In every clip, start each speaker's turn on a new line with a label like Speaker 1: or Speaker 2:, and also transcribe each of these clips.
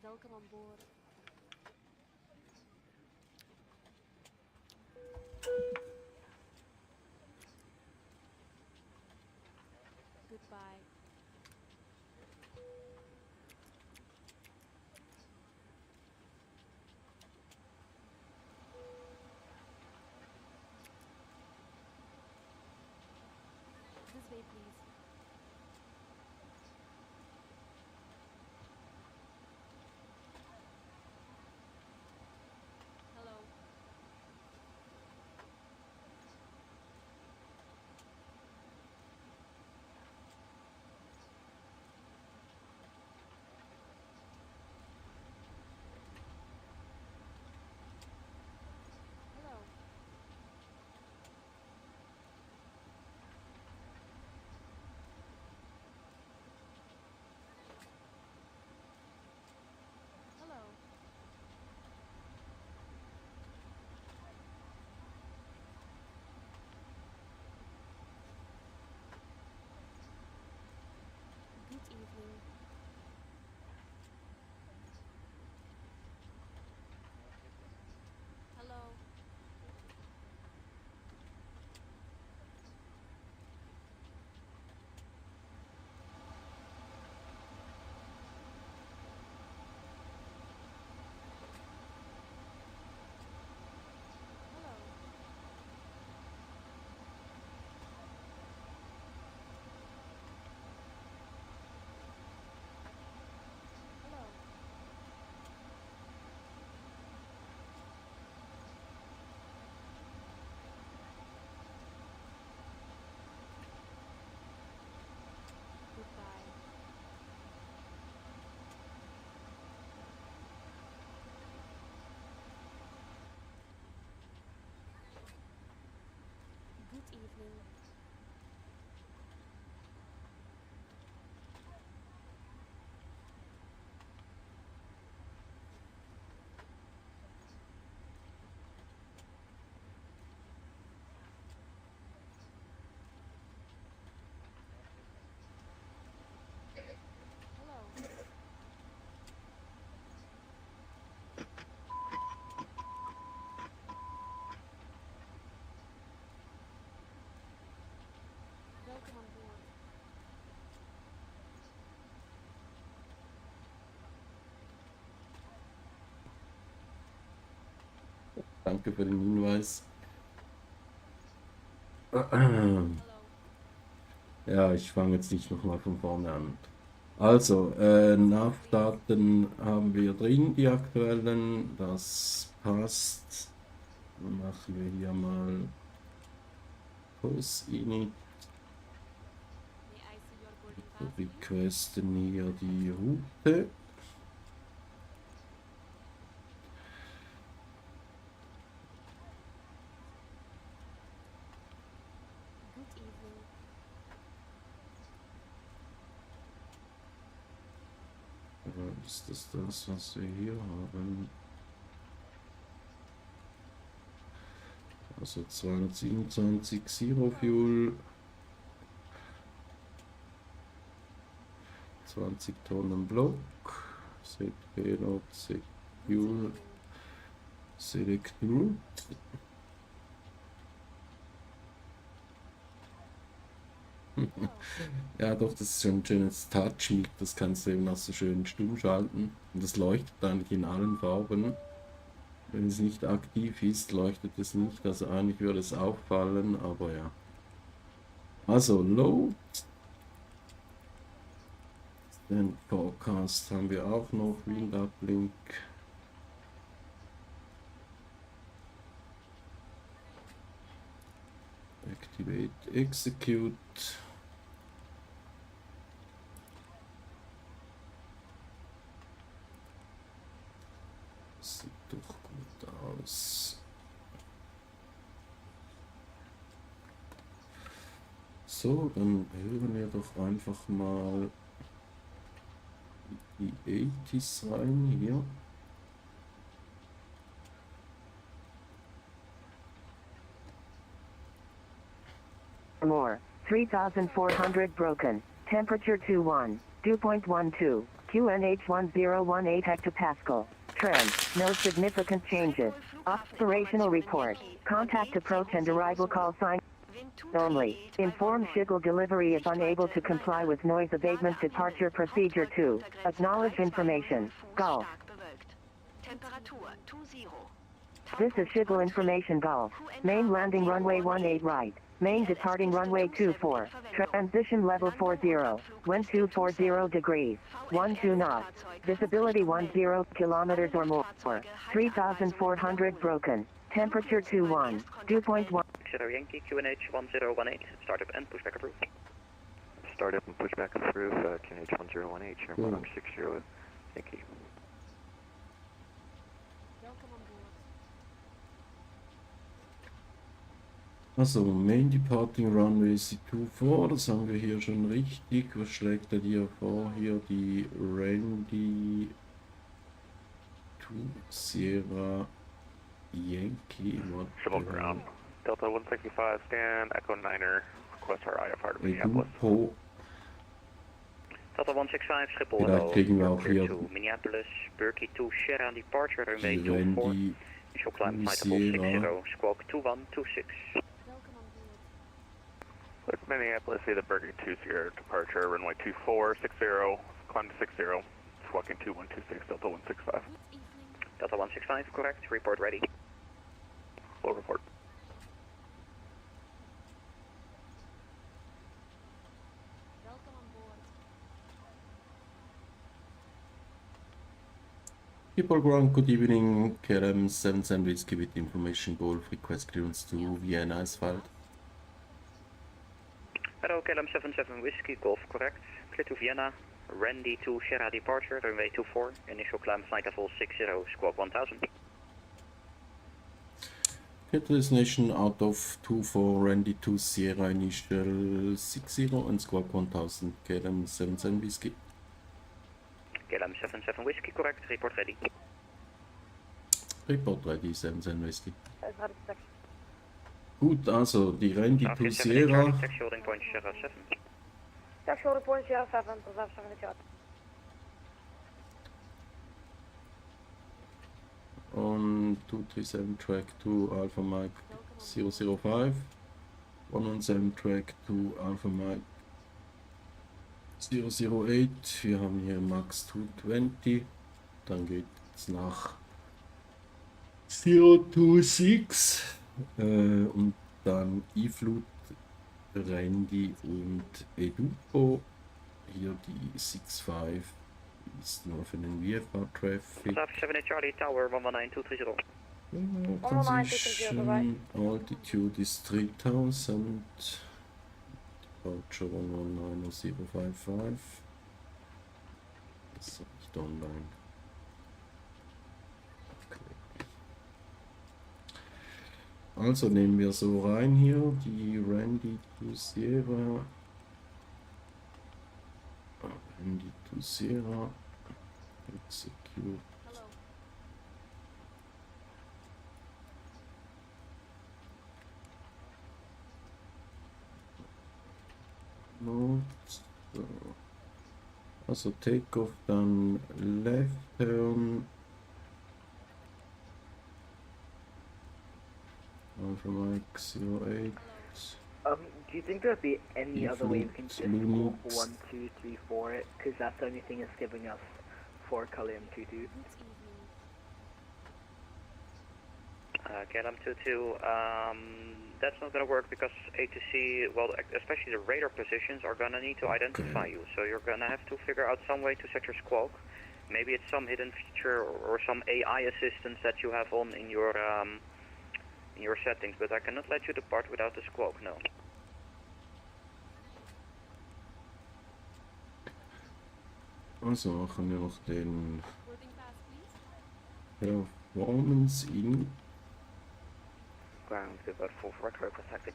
Speaker 1: Welcome on board. Goodbye. This way, please. Hello. Hello. Hello. Good evening. Hello. Hello. Hello. Goodbye. Good evening. Hello. Welcome on board.
Speaker 2: Danke für den Hinweis.
Speaker 1: Hello.
Speaker 2: Ja, ich fange jetzt nicht nochmal von vorne an. Also, Nachdaten haben wir drin, die aktuellen. Das passt. Dann machen wir hier mal Post-Init.
Speaker 1: May I see your boarding pass, please?
Speaker 2: Requesten hier die Route.
Speaker 1: Good evening.
Speaker 2: Ist das das, was wir hier haben? Also 227 Zero Fuel, 20 Tonnen Block, Set Payload, Set
Speaker 1: Good
Speaker 2: Fuel,
Speaker 1: evening.
Speaker 2: Select Route.
Speaker 1: Hello.
Speaker 2: Ja, doch, das ist schon ein schönes Touch-Mic, das kannst du eben auch so schön stumm schalten. Und das leuchtet eigentlich in allen Farben. Wenn es nicht aktiv ist, leuchtet es nicht. Also eigentlich würde es auffallen, aber ja. Also Load. Den Forecast haben wir auch noch, Wind Uplink. Activate, Execute. Sieht doch gut aus. So, dann hören wir doch einfach mal die 80s rein hier.
Speaker 3: More. 3,400 broken. Temperature 21. Dew point 12. QNH 1018 hectopascal. Trend. No significant changes. Operational report. Contact approach and arrival call sign only. Inform Schigel delivery is unable to comply with noise abatement departure procedure 2. Acknowledge information. Golf. This is Schigel information Golf. Main landing runway 18 right. Main departing runway 24. Transition level 40. Wind 240 degrees. 12 knots. Visibility 10 kilometers or more. 3,400 broken. Temperature 21. Dew point 1.
Speaker 4: Yankee QNH 1018. Startup and pushback approved.
Speaker 5: Startup and pushback approved. QNH 1018. Sherman 60. Yankee.
Speaker 1: Welkom aan boord.
Speaker 2: Also, Main Departing Runway 24, das haben wir hier schon richtig. Was schlägt er dir vor? Hier die Randy to Sierra Yankee.
Speaker 5: Civil ground. Delta 165 scan, Echo 9er, request our IFR to Minneapolis.
Speaker 2: Edupo.
Speaker 4: Delta 165, Schiphol,
Speaker 2: Vielleicht
Speaker 4: hello.
Speaker 2: kriegen wir auch
Speaker 4: Clear
Speaker 2: hier
Speaker 4: to Minneapolis, Berkey to Sierra departure, runway
Speaker 2: die
Speaker 4: 24.
Speaker 2: Randy
Speaker 4: Initial climb
Speaker 2: to
Speaker 4: flight level
Speaker 2: Sierra.
Speaker 4: 60, squawk 2126.
Speaker 1: Welkom aan boord.
Speaker 5: With Minneapolis, see the Berkey 20 departure, runway 2460, climb to 60, squawking 2126, Delta 165.
Speaker 1: Good evening.
Speaker 4: Delta 165, correct, report ready.
Speaker 5: Full report.
Speaker 1: Welkom aan boord.
Speaker 2: People ground, good evening. KLM 77 Whiskey with information Golf, request clearance to Vienna Asphalt.
Speaker 4: Hello, KLM 77 Whiskey, Golf, correct. Clear to Vienna, Randy to Sierra departure, runway 24. Initial climb flight level 60, squawk 1000.
Speaker 2: Get destination out of 24 Randy to Sierra initial 60 and squawk 1000. KLM 77 Whiskey.
Speaker 4: KLM 77 Whiskey, correct, report ready.
Speaker 2: Report ready 77 Whiskey.
Speaker 1: Dat is taxi.
Speaker 2: Gut, also die Randy to
Speaker 4: 7
Speaker 2: Sierra.
Speaker 4: Charlie, taxi holding point Sierra 7.
Speaker 1: Taxi holding point 07, reserve 7 yard.
Speaker 2: On 237 track to Alpha Mike 005. 117 track to Alpha Mike 008. Wir haben hier Max 220. Dann geht es nach 026. Und dann E-Flut, Randy und Edupo. Hier die 65 ist nur für den VFR-Traffic.
Speaker 4: 7 Charlie Tower 119230.
Speaker 2: Transition altitude is 3000. Departure 119055. Das ist nicht online. Okay. Also nehmen wir so rein hier die Randy to Sierra. Randy to Sierra. Execute.
Speaker 1: Hallo.
Speaker 2: Not. So. Also Takeoff, dann Left Turn. Alpha Mike 08.
Speaker 6: Do you think there'd be any other way we can just
Speaker 2: Lunix.
Speaker 6: go 1, 2, 3, 4 it? Because that's the only thing it's giving us for Callsign 22.
Speaker 1: Good evening.
Speaker 4: KLM 22, that's not going to work because A to C, well, especially the radar positions are going to need to identify you. So you're going to have to figure out some way to set your squawk. Maybe it's some hidden feature or some AI assistance that you have on in your settings, but I cannot let you depart without the squawk, no.
Speaker 2: Also machen wir noch den
Speaker 1: Boarding pass, please.
Speaker 2: Performance in.
Speaker 4: Ground, Super 4 for Echo, contacting.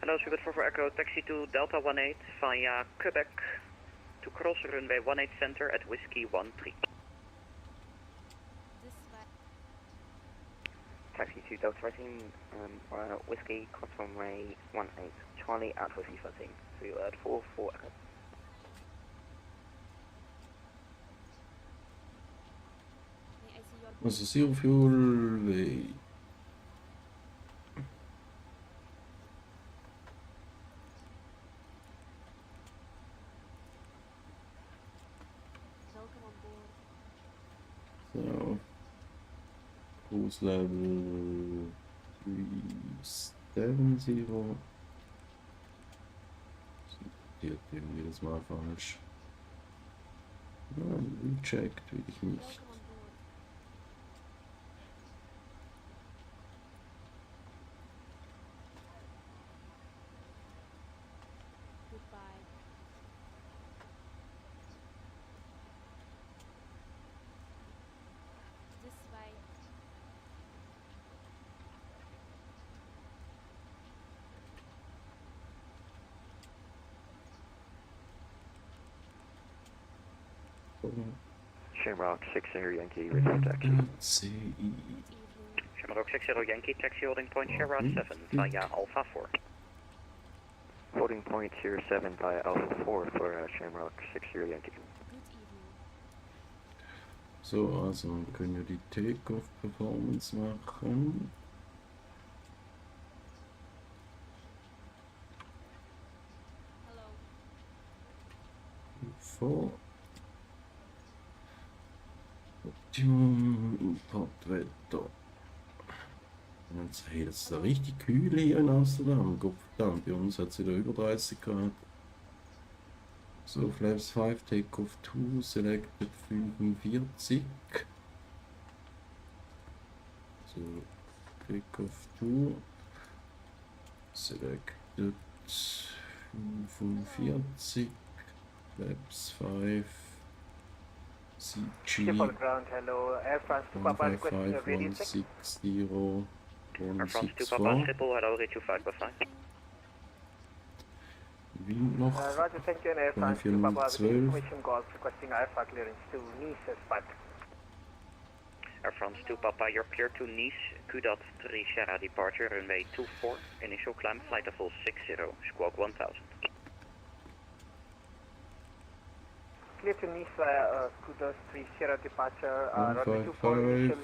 Speaker 4: Hello, Super 4 for Echo, taxi to Delta 18 via Quebec to cross runway 18 center at Whiskey 13.
Speaker 1: This way.
Speaker 7: Taxi to Delta 18, Whiskey, cross runway 18, Charlie, Alpha V13, so you heard 4 Echo.
Speaker 2: Also Zero Fuel Way. So. Cruise Level 370. Sortiert eben jedes Mal falsch. Recheckt will ich nicht.
Speaker 7: Shamrock 60 Yankee, return taxi.
Speaker 4: Shamrock 60 Yankee, taxi holding point Sierra 7 via Alpha 4.
Speaker 7: Holding point 07 via Alpha 4 for Shamrock 60 Yankee.
Speaker 2: So, also können wir die Takeoff-Performance machen. Vor. Optimum Importwetter. Hey, das ist ja richtig kühl hier in Amsterdam. Gott verdammt, bei uns hat es wieder über 30 Grad. So, Flaps 5, Takeoff 2, Selected 45. So, Takeoff 2, Selected 45, Flaps 5, CG
Speaker 6: Ground, hello. Air France to Papa requesting a radio check.
Speaker 2: 155,
Speaker 4: Air France to
Speaker 2: 164.
Speaker 4: Papa Schiphol, hello, reach 555.
Speaker 2: Wind noch.
Speaker 6: Roger, thank you, and Air France to
Speaker 2: 5412.
Speaker 6: Papa with information calls requesting Alpha clearance to Nice spot.
Speaker 4: Air France to Papa, you're clear to Nice, Kudat 3 Sierra departure, runway 24, initial climb, flight level 60, squawk 1000.
Speaker 6: Clear to Nice via Kudos 3 Sierra departure, runway 24,
Speaker 2: 155,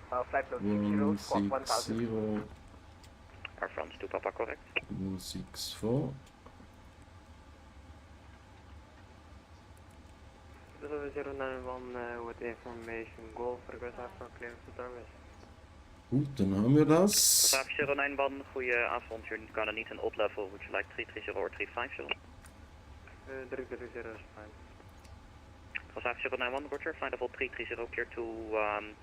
Speaker 6: initial flight level 60, squawk 1000.
Speaker 2: 160,
Speaker 4: Air France to Papa, correct.
Speaker 2: 164.
Speaker 8: 0091 with information Golf request for clearance to service.
Speaker 2: Goed, dan hebben we dat.
Speaker 4: Traffic 091, goedenavond, you're gonna need an odd level, would you like 330 or 350?
Speaker 8: 330 is fine.
Speaker 4: Traffic 091, roger, flight level 330, clear to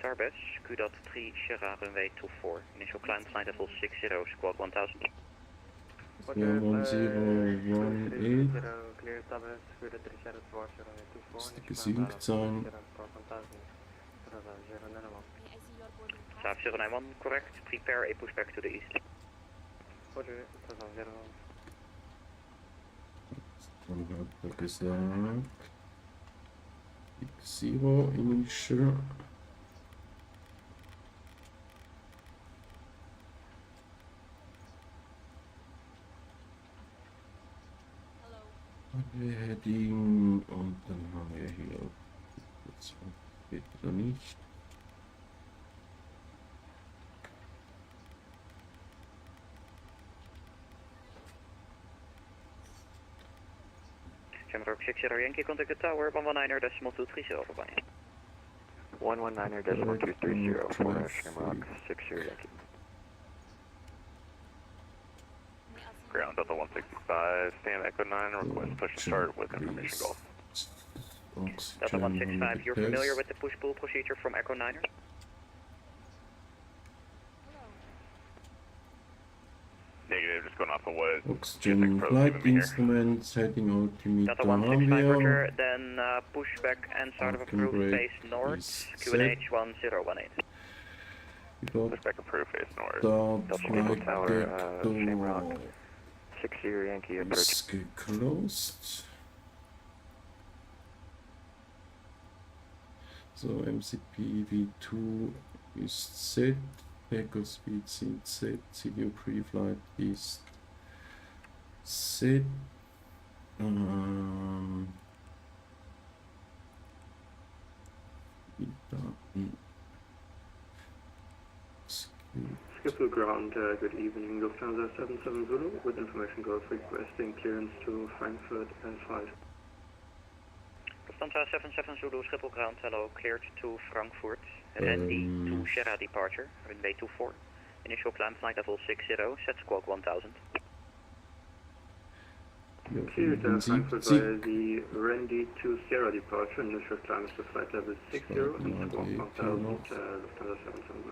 Speaker 4: Tarbes, Kudat 3 Sierra, runway 24, initial climb, flight level 60, squawk 1000.
Speaker 2: 1018.
Speaker 8: Clear Tarbes, Kudat 3 Sierra departure, runway 24.
Speaker 2: Moet ik gezinkt zijn.
Speaker 4: Traffic 091, correct, prepare a pushback to the east.
Speaker 8: Roger, 001.
Speaker 2: Dan heb ik gezegd. X0 initial. Heading und dann haben wir hier jetzt geht wieder nicht.
Speaker 4: Shamrock 60 Yankee, contact the tower, 119er, decimal 230, over by.
Speaker 7: 119er decimal 230 for Shamrock 60 Yankee.
Speaker 5: Ground Delta 165, stand Echo 9, request push and start with information Golf.
Speaker 4: Delta 165, you're familiar with the push-pull procedure from Echo 9er?
Speaker 5: Negative, just going off of what
Speaker 2: Oxygen flight instruments, heading altimeter
Speaker 4: Delta
Speaker 2: haben
Speaker 4: 165,
Speaker 2: wir.
Speaker 4: roger, then pushback and start of approved
Speaker 2: Brake
Speaker 4: face north,
Speaker 2: is
Speaker 4: QNH 1018.
Speaker 2: We got
Speaker 5: pushback approved face north.
Speaker 2: start flight
Speaker 7: Tower,
Speaker 2: deck
Speaker 7: Shamrock
Speaker 2: door
Speaker 7: 60 Yankee approach.
Speaker 2: is closed. So MCP V2 ist set, Echo Speed sind set, CDO Pre-Flight ist set. Die Daten
Speaker 8: Skipper ground, good evening, Lufthansa 77 Zulu, with information Golf requesting clearance to Frankfurt N5.
Speaker 4: Lufthansa 77 Zulu, Schiphol ground, hello, cleared to Frankfurt, Randy to Sierra departure, runway 24, initial climb flight level 60, set squawk 1000.
Speaker 8: Cleared Frankfurt via the Randy to Sierra departure, initial climb is to flight level 60 and squawk 1000, Lufthansa 77 Zulu.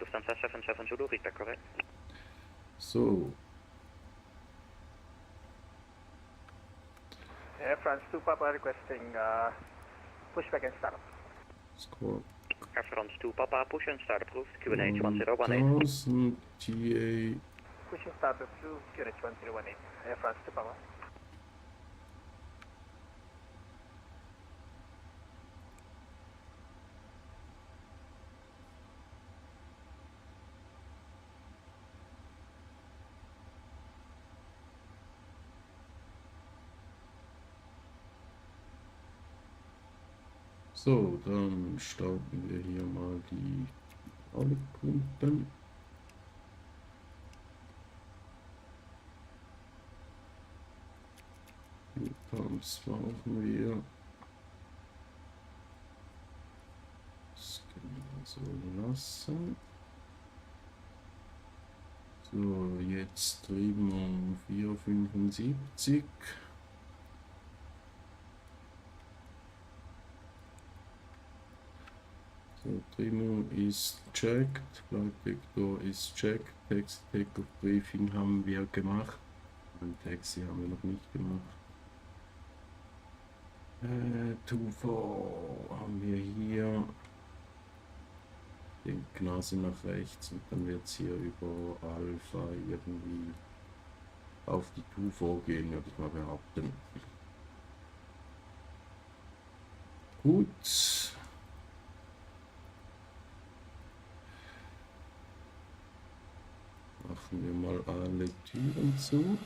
Speaker 4: Lufthansa 77 Zulu, read back correct.
Speaker 2: So,
Speaker 6: Air France 2 Papa requesting pushback and startup.
Speaker 2: squawk
Speaker 4: Air France 2 Papa, push and start approved, QNH 1018.
Speaker 2: 1000 TA.
Speaker 6: Pushing startup to QNH 1018. Air France 2 Papa.
Speaker 2: So, dann starten wir hier mal die Pumpen. Die Pumps brauchen wir. Das können wir so lassen. So, jetzt Triebung 475. So, Triebung ist checked, Flightvektor ist checked, Taxi Takeoff Briefing haben wir gemacht. Ein Taxi haben wir noch nicht gemacht. 2-4 haben wir hier. Den Gnase nach rechts und dann wird es hier über Alpha irgendwie auf die 2-4 gehen, würde ich mal behaupten. Gut. Machen wir mal alle Türen zu.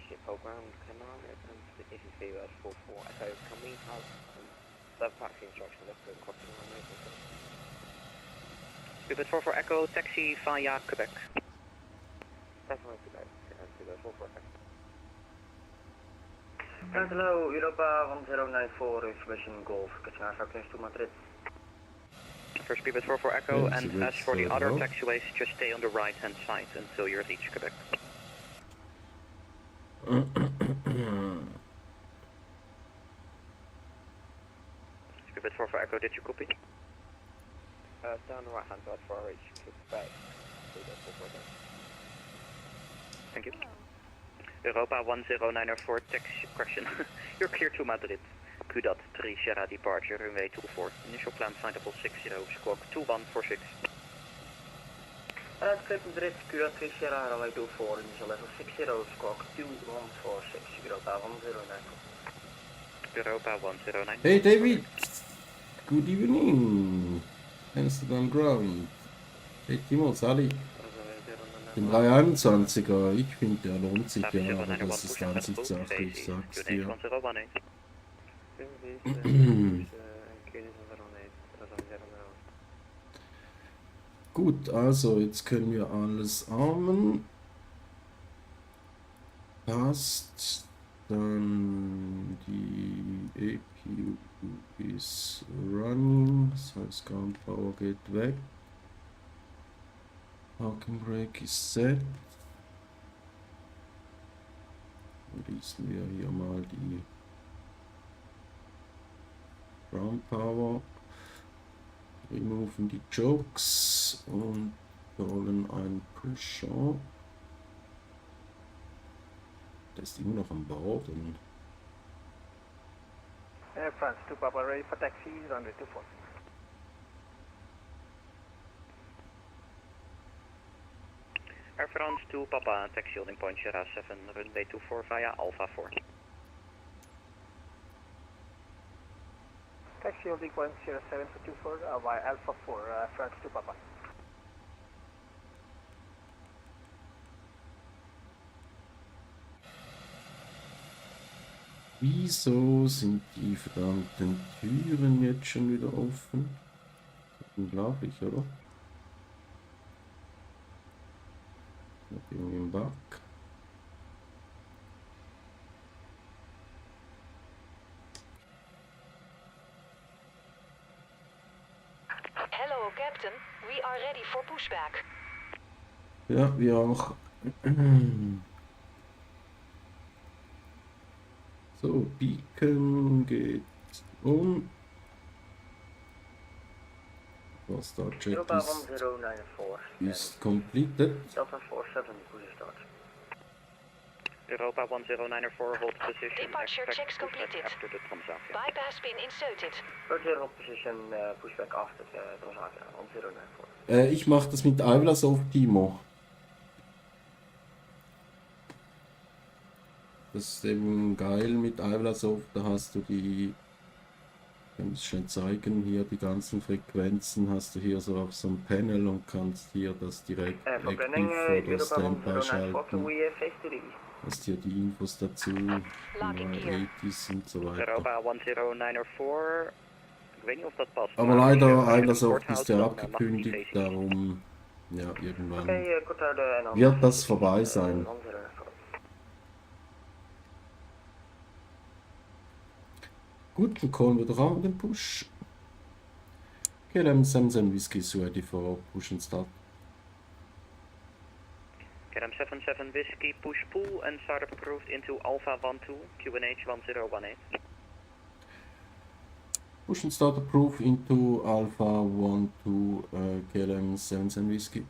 Speaker 8: Schiphol ground, command, this is VUS 44 Echo, can we have the taxi instruction left to crossing runway?
Speaker 4: Speedbird 44 Echo, taxi via Quebec.
Speaker 8: Definitely Quebec, Speedbird 44 Echo.
Speaker 7: Hello, Europa 1094, information Golf, catching our clearance to Madrid.
Speaker 4: For Speedbird 44 Echo,
Speaker 2: Yeah,
Speaker 4: and as for the
Speaker 2: so
Speaker 4: other
Speaker 2: well.
Speaker 4: taxiways, just stay on the right hand side until you reach Quebec. Speedbird 44 Echo, did you copy?
Speaker 8: Stay on the right hand side for our reach Quebec. Speedbird 44 Echo.
Speaker 4: Thank you. Europa 1094, taxi, correction, you're clear to Madrid. QDOT 3 Sierra departure, runway 24, initial climb flight level 60, squawk 2146.
Speaker 7: Alright, clear to Madrid, QDOT 3 Sierra, runway 24, initial level 60, squawk 2146, Europa 1094.
Speaker 4: Europa 109.
Speaker 2: Hey David, good evening. Amsterdam ground. Hey Timo, Sally. Den 321er, ich finde der lohnt sich ja, aber das ist Ansichtssache, ich sag's dir. Gut, also jetzt können wir alles armen. Passt. Dann die APU ist running, das heißt Ground Power geht weg. Parking Brake ist set. Schließen wir hier mal die Ground Power. Removen die Chokes und rollen ein Pusher. Der ist immer noch am Boden.
Speaker 6: Air France 2 Papa ready for taxi, runway 24.
Speaker 4: Air France 2 Papa, taxi holding point Sierra 7, runway 24 via Alpha 4.
Speaker 6: Taxi holding point Sierra 7 for 24 via Alpha 4, France 2 Papa.
Speaker 2: Wieso sind die verdammten Türen jetzt schon wieder offen? Unglaublich, oder? Noch irgendwie ein Bug.
Speaker 9: Hello, Captain. We are ready for pushback.
Speaker 2: Ja, wir auch. So, Beacon geht um. Was da check
Speaker 7: Europa 1094.
Speaker 2: ist completed.
Speaker 7: Delta 47, push start.
Speaker 4: Europa 1094, hold position.
Speaker 9: Departure
Speaker 4: Expect
Speaker 9: checks
Speaker 4: pushback
Speaker 9: completed.
Speaker 4: after the Transavia.
Speaker 9: Bypass pin inserted.
Speaker 7: Roger, hold position, pushback after Transavia, 1094.
Speaker 2: Ich mache das mit Eiwlas auf Timo. Das ist eben geil mit Eiwlasov, da hast du die, ich kann es schon zeigen, hier die ganzen Frequenzen hast du hier so auf so einem Panel und kannst hier das direkt aktiv oder Standby schalten. Hast hier die Infos dazu, 80s und so weiter.
Speaker 4: Europa 1094. Ik weet niet of dat past.
Speaker 2: Aber leider Eiwlasov ist ja abgekündigt, darum ja irgendwann wird das vorbei sein. Gut, dann kommen wir doch an den Push. Okay, dann Samsung Whiskey is ready for push and start.
Speaker 4: KLM 77 Whiskey, push pull and start approved into Alpha 12, QNH 1018.
Speaker 2: Push and start approved into Alpha 12 KLM 77 Whiskey.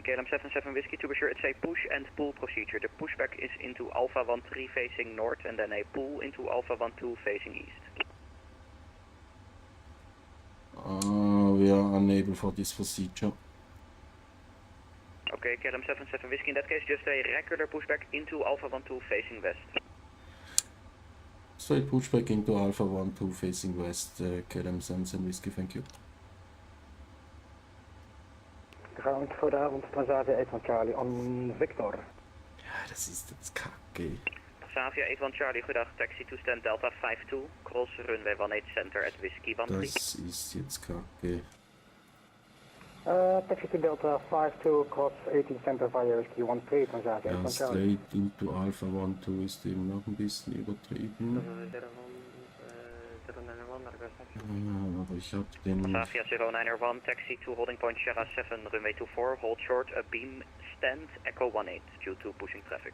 Speaker 4: KLM 77 Whiskey, to be sure it's a push and pull procedure. The pushback is into Alpha 13 facing north and then a pull into Alpha 12 facing east.
Speaker 2: We are unable for this procedure.
Speaker 4: Okay, KLM 77 Whiskey, in that case just a regular pushback into Alpha 12 facing west.
Speaker 2: Straight pushback into Alpha 12 facing west, KLM 77 Whiskey, thank you.
Speaker 6: Ground voor de avond, Transavia 8 van Charlie, on Victor.
Speaker 2: Ja, das ist jetzt kacke.
Speaker 4: Transavia 8 van Charlie, goedendag, taxi to stand Delta 52, cross runway 18 center at Whiskey 13.
Speaker 2: Das ist jetzt kacke.
Speaker 6: Taxi to Delta 52, cross 18 center via Whiskey 13, Transavia 8
Speaker 2: Ja,
Speaker 6: van Charlie.
Speaker 2: straight into Alpha 12 ist eben noch ein bisschen übertrieben. Ja, aber ich habe den...
Speaker 4: Transavia 0901, taxi to holding point Sierra 7, runway 24, hold short, a beam stand, Echo 18, due to pushing traffic.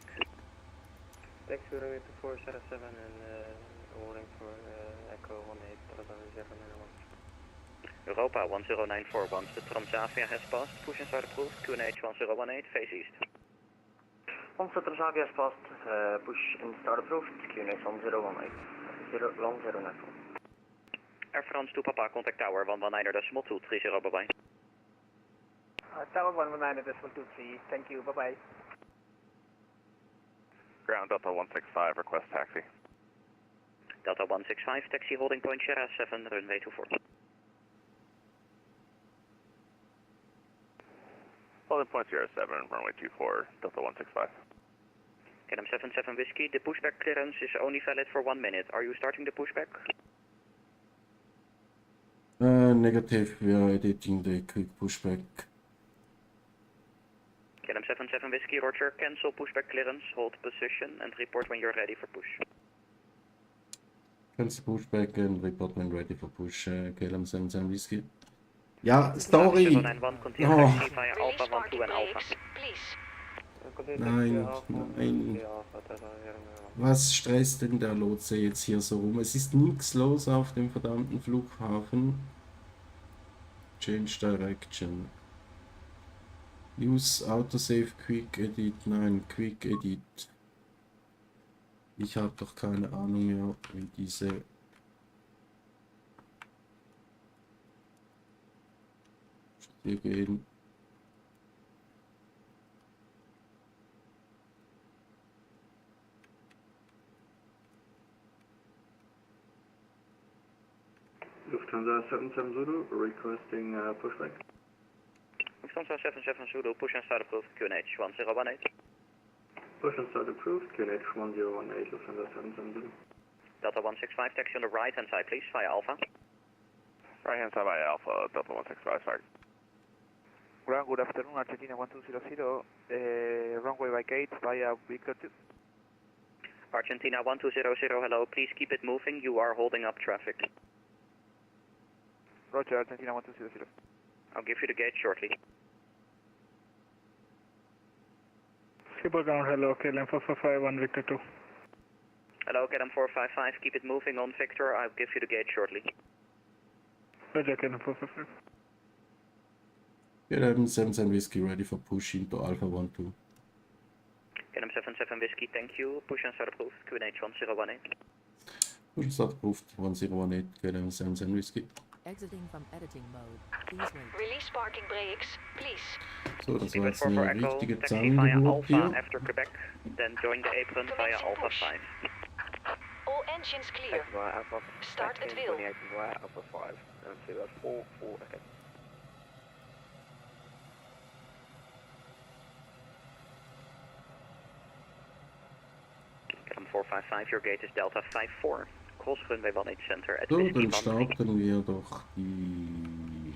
Speaker 10: Taxi runway 24, Sierra 7 and holding for Echo 18, Transavia 0901.
Speaker 4: Europa 1094, once the Transavia has passed, push and start approved, QNH 1018, face east.
Speaker 7: Once the Transavia has passed, push and start approved, QNH 1018, 1094.
Speaker 4: Air France to Papa, contact tower 119 decimal 230, bye bye.
Speaker 6: Tower 119.23, thank you, bye bye.
Speaker 5: Ground Delta 165, request taxi.
Speaker 4: Delta 165, taxi holding point Sierra 7, runway 24.
Speaker 5: Holding point Sierra 7, runway 24, Delta 165.
Speaker 4: KLM 77 Whiskey, the pushback clearance is only valid for 1 minute. Are you starting the pushback?
Speaker 2: Negative, we are editing the quick pushback.
Speaker 4: KLM 77 Whiskey, roger, cancel pushback clearance, hold position and report when you're ready for push.
Speaker 2: Cancel pushback and report when ready for push, KLM 77 Whiskey. Ja, sorry! Oh. Nein, nein. Was stresst denn der Lotse jetzt hier so rum? Es ist nichts los auf dem verdammten Flughafen. Change Direction. Use Autosave Quick Edit. Nein, Quick Edit. Ich habe doch keine Ahnung mehr, wie diese... hier gehen.
Speaker 8: Lufthansa 77 Zulu requesting pushback.
Speaker 4: Lufthansa 77 Zulu, push and start approved, QNH 1018.
Speaker 8: Push and start approved, QNH 1018, Lufthansa 770.
Speaker 4: Delta 165, taxi on the right hand side, please, via Alpha.
Speaker 5: Right hand side by Alpha, Delta 165, sorry.
Speaker 6: Ground, good afternoon, Argentina 1200, runway by gate via Victor 2.
Speaker 4: Argentina 1200, hello, please keep it moving, you are holding up traffic.
Speaker 6: Roger, Argentina 1200.
Speaker 4: I'll give you the gate shortly.
Speaker 6: Triple ground, hello, KLM 455, 1 Victor 2.
Speaker 4: Hello, KLM 455, keep it moving on Victor, I'll give you the gate shortly.
Speaker 6: Roger, KLM 455.
Speaker 2: KLM 77 Whiskey ready for push into Alpha 12.
Speaker 4: KLM 77 Whiskey, thank you, push and start approved, QNH 1018.
Speaker 2: Push and start approved 1018, KLM 77 Whiskey.
Speaker 11: Exiting from editing mode. Please wait.
Speaker 9: Release parking brakes, please.
Speaker 2: So, das war jetzt eine richtige
Speaker 4: Taxi via
Speaker 2: Zangengeburt
Speaker 4: Alpha
Speaker 2: hier.
Speaker 4: after Quebec, then join the apron via Alpha 5.
Speaker 9: All engines clear. Start at wheel.
Speaker 10: Alpha 5, and see that 4, okay.
Speaker 4: KLM 455, your gate is Delta 54. Cross runway 18 center at
Speaker 2: So,
Speaker 4: Whiskey
Speaker 2: dann
Speaker 4: 13.
Speaker 2: starten wir doch die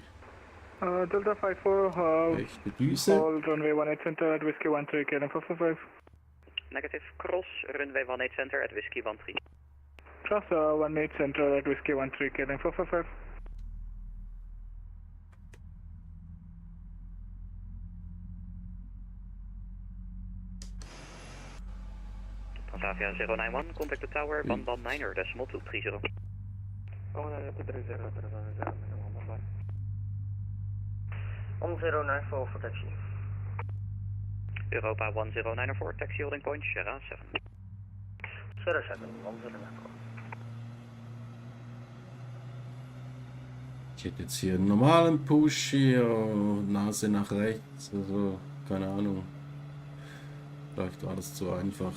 Speaker 6: Delta 54,
Speaker 2: rechte Düse.
Speaker 6: hold runway 18 center at Whiskey 13, KLM 455.
Speaker 4: Negative, cross runway 18 center at Whiskey 13.
Speaker 6: Cross 18 center at Whiskey 13, KLM 455.
Speaker 4: Transavia 091, contact the tower, 119er, decimal 230.
Speaker 10: Oh, no, 230,
Speaker 7: 1094 for taxi.
Speaker 4: Europa 1094, taxi holding point, Sierra 7.
Speaker 7: Sierra 7, 1094.
Speaker 2: Ich hätte jetzt hier einen normalen Push hier, Nase nach rechts, also keine Ahnung. Vielleicht war das zu einfach.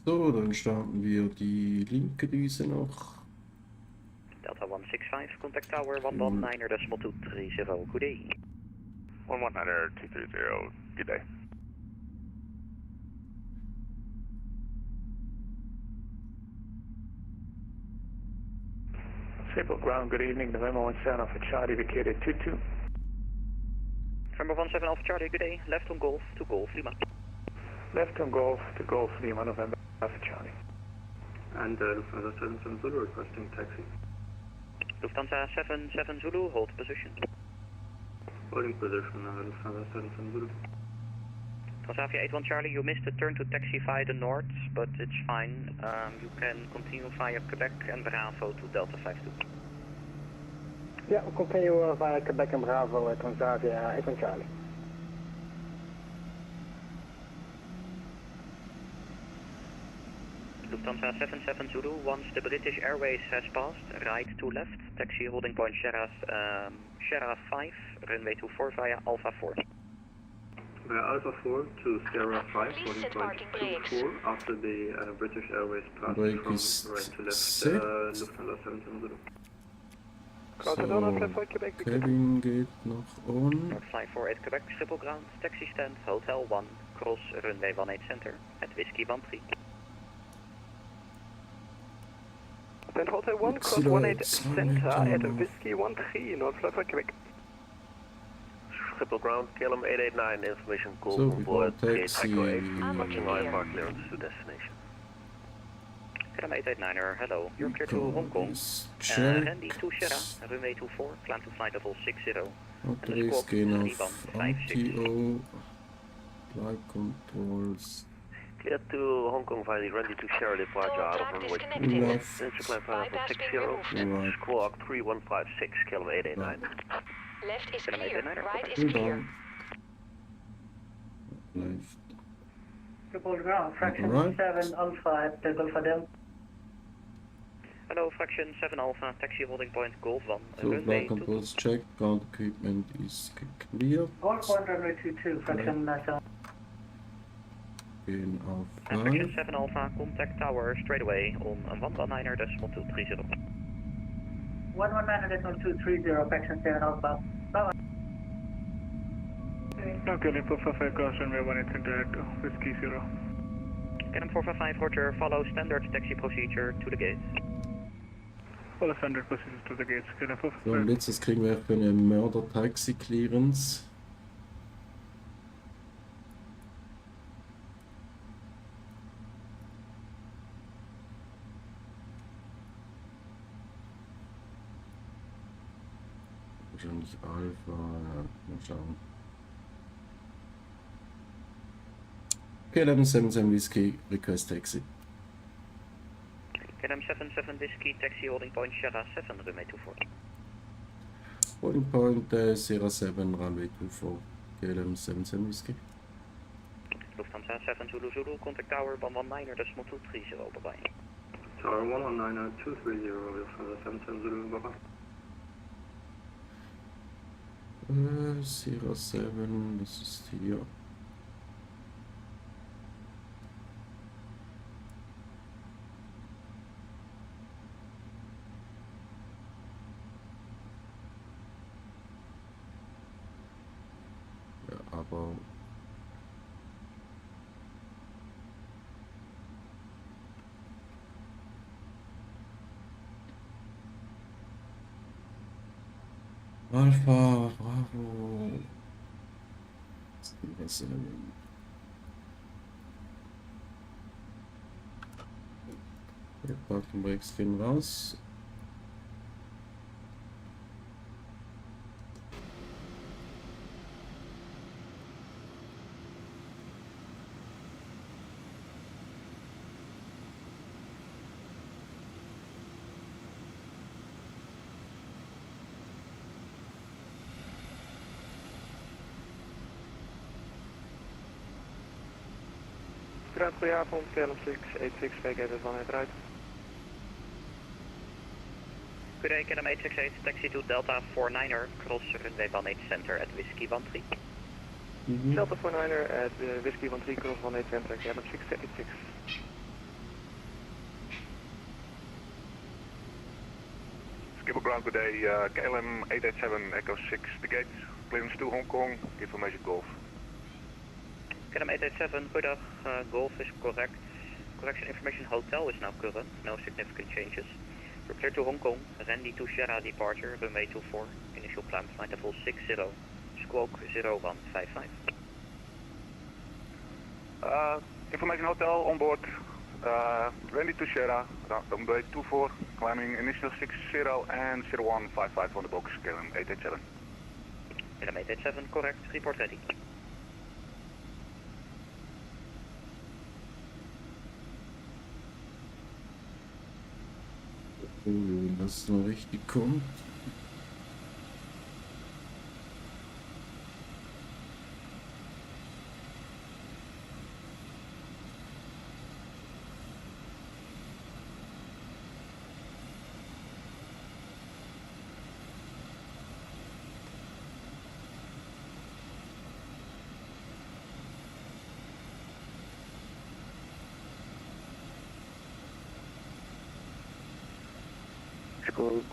Speaker 2: So, dann starten wir die linke Düse noch.
Speaker 4: Delta 165, contact tower, 119er, decimal 230, good day.
Speaker 5: 119er, 230, good day.
Speaker 6: Triple ground, good evening, November 17 Alpha Charlie, vacated 22.
Speaker 4: November 17 Alpha Charlie, good day, left on Golf to Golf Lima.
Speaker 6: Left on Golf to Golf Lima, November Alpha Charlie.
Speaker 8: And Lufthansa 77 Zulu requesting taxi.
Speaker 4: Lufthansa 77 Zulu, hold position.
Speaker 8: Holding position, Lufthansa 77 Zulu.
Speaker 4: Transavia 81 Charlie, you missed the turn to taxi via the north, but it's fine. You can continue via Quebec and Bravo to Delta 52.
Speaker 6: Yeah, we'll continue via Quebec and Bravo at Transavia 81 Charlie.
Speaker 4: Lufthansa 77 Zulu, once the British Airways has passed, right to left, taxi holding point Sierra 5, runway 24 via Alpha 4.
Speaker 8: Via Alpha 4 to Sierra 5, holding point 24 after the British Airways passed from
Speaker 2: Brake is
Speaker 8: right to left,
Speaker 2: set.
Speaker 8: Lufthansa 77 Zulu.
Speaker 2: So, Cabin geht noch on.
Speaker 4: North 548 Quebec, triple ground, taxi stand, Hotel 1, cross runway 18 center, at Whiskey 13.
Speaker 10: Stand Hotel 1, cross 18 center at Whiskey 13, North Flight for Quebec.
Speaker 7: Triple ground, KLM 889, information call
Speaker 2: So,
Speaker 7: from board,
Speaker 2: before
Speaker 7: gate
Speaker 2: taxi.
Speaker 7: Echo 8, approaching IFR clearance to destination.
Speaker 4: KLM 889er, hello, you're clear to Hong Kong.
Speaker 2: Check.
Speaker 4: Randy to Sierra, runway 24, climb to flight level 60.
Speaker 2: Batteries gehen auf RTO. Flight controls.
Speaker 7: Clear to Hong Kong via the Randy to Sierra departure out of runway 2.
Speaker 2: Left.
Speaker 7: Climb flight level 60,
Speaker 2: Right.
Speaker 7: squawk 3156, KLM 889.
Speaker 9: Left is clear, right is
Speaker 2: Hold
Speaker 9: clear.
Speaker 2: on. Left.
Speaker 12: Triple ground, fraction
Speaker 2: Right.
Speaker 12: 7 Alpha at Golf Adel.
Speaker 4: Hello, fraction 7 Alpha, taxi holding point Golf 1.
Speaker 2: So flight controls check, ground equipment is clear.
Speaker 7: Golf 1 runway 22, fraction 7.
Speaker 2: Gehen auf
Speaker 4: Fraction 7 Alpha, contact tower straight away on 119.230.
Speaker 7: 119.230, fraction 7 Alpha. Bye bye.
Speaker 6: Okay, Info 55 cross runway 18 direct, whiskey 0.
Speaker 4: Get 455, Roger, follow standard taxi procedure to the gate.
Speaker 6: Follow standard procedure to the gates, get Info 55.
Speaker 2: So, und jetzt, das kriegen wir für eine Mörder-Taxi-Clearance. Wahrscheinlich Alpha, ja, mal schauen. KLM 77 Whiskey, request taxi.
Speaker 4: KLM 77 Whiskey, taxi holding point Sierra 7, runway 24.
Speaker 2: Holding point Sierra 7, runway 24, KLM 77 Whiskey.
Speaker 4: Lufthansa 7 Zulu Zulu, contact tower 119.230, bye bye.
Speaker 8: Tower 119.230, Lufthansa 77 Zulu, bye bye.
Speaker 2: Sierra 7, das ist hier. Ja, aber Alpha, Bravo. Parking Brakes gehen raus.
Speaker 10: Goedenavond, KLM 686, Gerät von Wien right.
Speaker 4: Good day, KLM 868, taxi to Delta 49er, cross runway 18 center at Whiskey 13.
Speaker 10: Delta 49er at Whiskey 13, cross 18 center, KLM 686.
Speaker 5: Skipper ground, good day, KLM 887 Echo 6, the gates, clearance to Hong Kong, information Golf.
Speaker 4: KLM 887, goedendag, Golf is correct. Correction information hotel is now current, no significant changes. We're clear to Hong Kong, Randy to Sierra departure, runway 24, initial climb flight level 60, squawk 0155.
Speaker 5: Information hotel on board, Randy to Sierra, runway 24, climbing initial 60 and 0155 on the box, KLM 887.
Speaker 4: KLM 887, correct, report ready.
Speaker 2: Wenn das noch richtig kommt.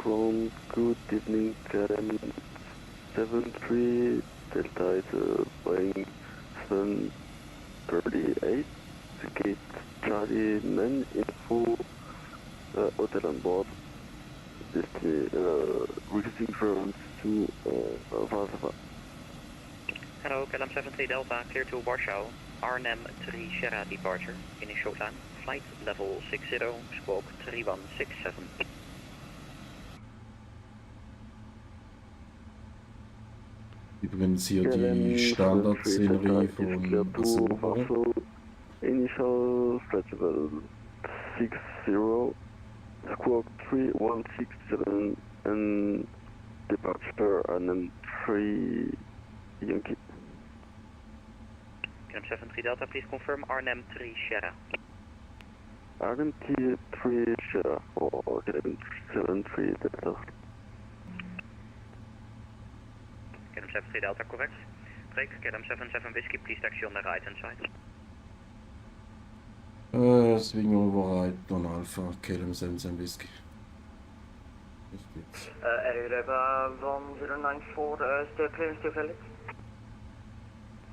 Speaker 12: Ground, good evening, KLM 73, Delta is Boeing 738, gate Charlie, man info, hotel on board, requesting clearance to Warthhog.
Speaker 4: Hello, KLM 73 Delta, clear to Warsaw, Arnhem 3 Sierra departure, initial climb, flight level 60, squawk 3167.
Speaker 2: Übrigens hier die Standardszenerie von Warthhog.
Speaker 12: Initial flight level 60, squawk 3167 and departure and 3 Yankee.
Speaker 4: KLM 73 Delta, please confirm Arnhem 3 Sierra.
Speaker 12: RMT3 Sierra for KLM 73 Delta.
Speaker 4: KLM 73 Delta, correct. Break, KLM 77 Whiskey, please taxi on the right hand side.
Speaker 2: Swing over right on Alpha, KLM 77 Whiskey.
Speaker 7: Europa 1094, still clearance to valid.